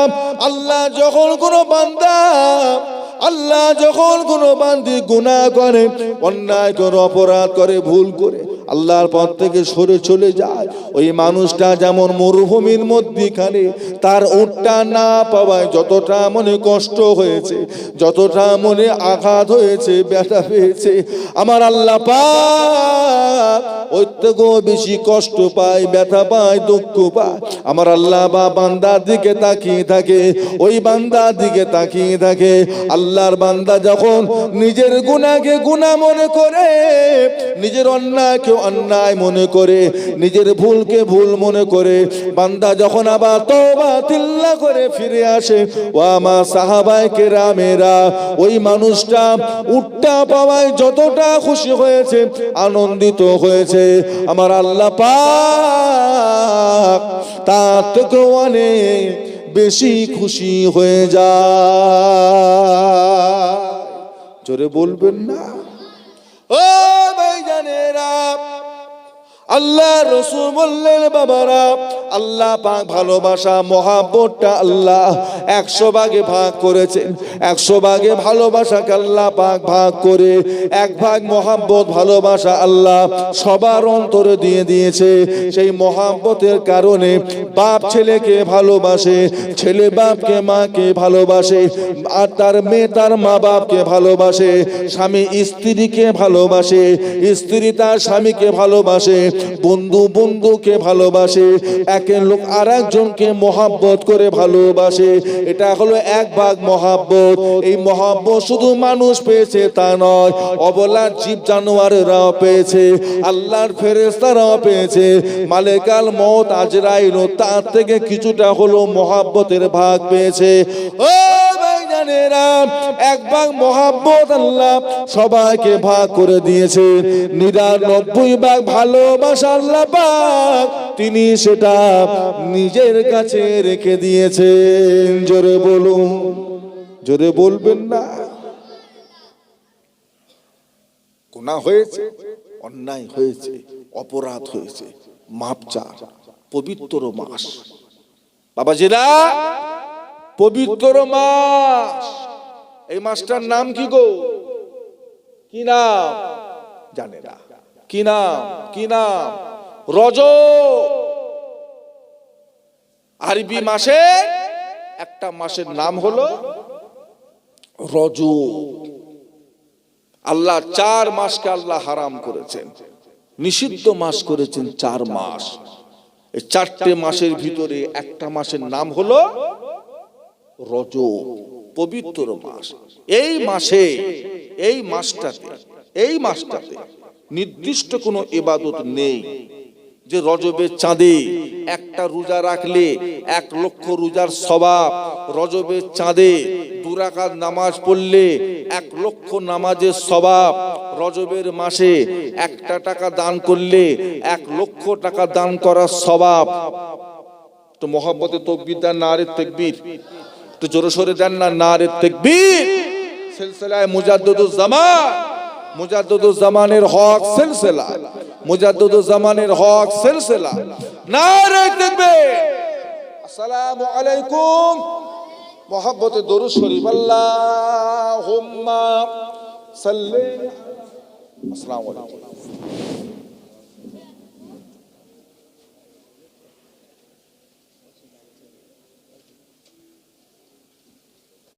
আল্লাহ যখন কোনো বান্দা, আল্লাহ যখন কোনো বান্দি গুনাহ করে, অন্যায় করে, অপরাধ করে, ভুল করে, আল্লাহর পথ থেকে সরে চলে যায়, ওই মানুষটা যেমন মরুভূমির মধ্যখানে তার উটটা না পাওয়ায় যতটা মনে কষ্ট হয়েছে, যতটা মনে আঘাত হয়েছে, ব্যথা পেয়েছে, আমার আল্লাহ পাক ওই থেকেও বেশি কষ্ট পায়, ব্যথা পায়, দুঃখ পায়। আমার আল্লাহ বা বান্দার দিকে তাকিয়ে থাকে, ওই বান্দার দিকে তাকিয়ে থাকে। আল্লাহর বান্দা যখন নিজের গুনাহকে গুনাহ মনে করে, নিজের অন্যায়কে অন্যায় মনে করে, নিজের ভুলকে ভুল মনে করে, বান্দা যখন আবার তওবা তিল্লা করে ফিরে আসে, ও আমার সাহাবায়ে কেরামেরা, ওই মানুষটা উটটা পাওয়ায় যতটা খুশি হয়েছে, আনন্দিত হয়েছে, আমার আল্লাহ পাক তার থেকে অনেক বেশি খুশি হয়ে যায়। জোরে বলবেন না? ও ভাইজানেরা, আল্লাহ রাসূল বললেন, বাবারা, আল্লাহ পাক ভালোবাসা মহাব্বতটা আল্লাহ 100 ভাগে ভাগ করেছেন। 100 ভাগে ভালোবাসাকে আল্লাহ পাক ভাগ করে 1 ভাগ মহাব্বত ভালোবাসা আল্লাহ সবার অন্তরে দিয়ে দিয়েছে। সেই মহাব্বতের কারণে বাপ ছেলেকে ভালোবাসে, ছেলে বাপকে মাকে ভালোবাসে, আর তার মেয়ে তার মা বাপকে ভালোবাসে, স্বামী স্ত্রীকে ভালোবাসে, স্ত্রী তার স্বামীকে ভালোবাসে, বন্ধু বন্ধুকে ভালোবাসে, একের লোক আর একজনকে মহাব্বত করে ভালোবাসে। এটা হলো 1 ভাগ মহাব্বত। এই মহাব্বত শুধু মানুষ পেয়েছে তা নয়, অবলার জীব জানোয়ারেরাও পেয়েছে, আল্লাহর ফেরেশতারাও পেয়েছে, মালেকাল মউত আজরাইল তার থেকে কিছুটা হলো মহাব্বতের ভাগ পেয়েছে। ও ভাইজানেরা, 1 ভাগ মহাব্বত আল্লাহ সবাইকে ভাগ করে দিয়েছে। 99 ভাগ ভালোবাসা আল্লাহ পাক তিনি সেটা নিজের কাছে রেখে দিয়েছেন। জোরে বলুন, জোরে বলবেন না? গুনাহ হয়েছে, অন্যায় হয়েছে, অপরাধ হয়েছে, মাপ চা। পবিত্র মাস বাবাজিরা, পবিত্র মাস। এই মাসটার নাম কি গো? কি নাম জানে না? কি নাম? কি নাম? রজব। আরবি মাসে একটা মাসের নাম হলো রজব। আল্লাহ 4 মাসকে আল্লাহ হারাম করেছেন, নিষিদ্ধ মাস করেছেন 4 মাস। এই 4টে মাসের ভিতরে একটা মাসের নাম হলো রজব, পবিত্র মাস। এই মাসে, এই মাসটাতে নির্দিষ্ট কোনো ইবাদত নেই যে রজবের চাঁদে একটা রোজা রাখলে 1 লক্ষ রোজার সওয়াব, রজবের চাঁদে 2 রাকাত নামাজ পড়লে 1 লক্ষ নামাজের সওয়াব, রজবের মাসে 1 টাকা দান করলে 1 লক্ষ টাকা দান করার সওয়াব। তো মহব্বতে তাকবীর দেন, নারে তাকবীর। তো জোরে সোরে দেন না, নারে তাকবীর। সিলসিলায়ে মুজাদ্দিদুজ জামান, মুজাদ্দিদুজ জামানের হক সিলসিলা, মুজাদ্দিদুজ জামানের হক সিলসিলা, নারে তাকবীর। আসসালামু আলাইকুম। মহব্বতে দরুদ শরীফ, আল্লাহুম্মা সাল্লি। আসসালামু আলাইকুম।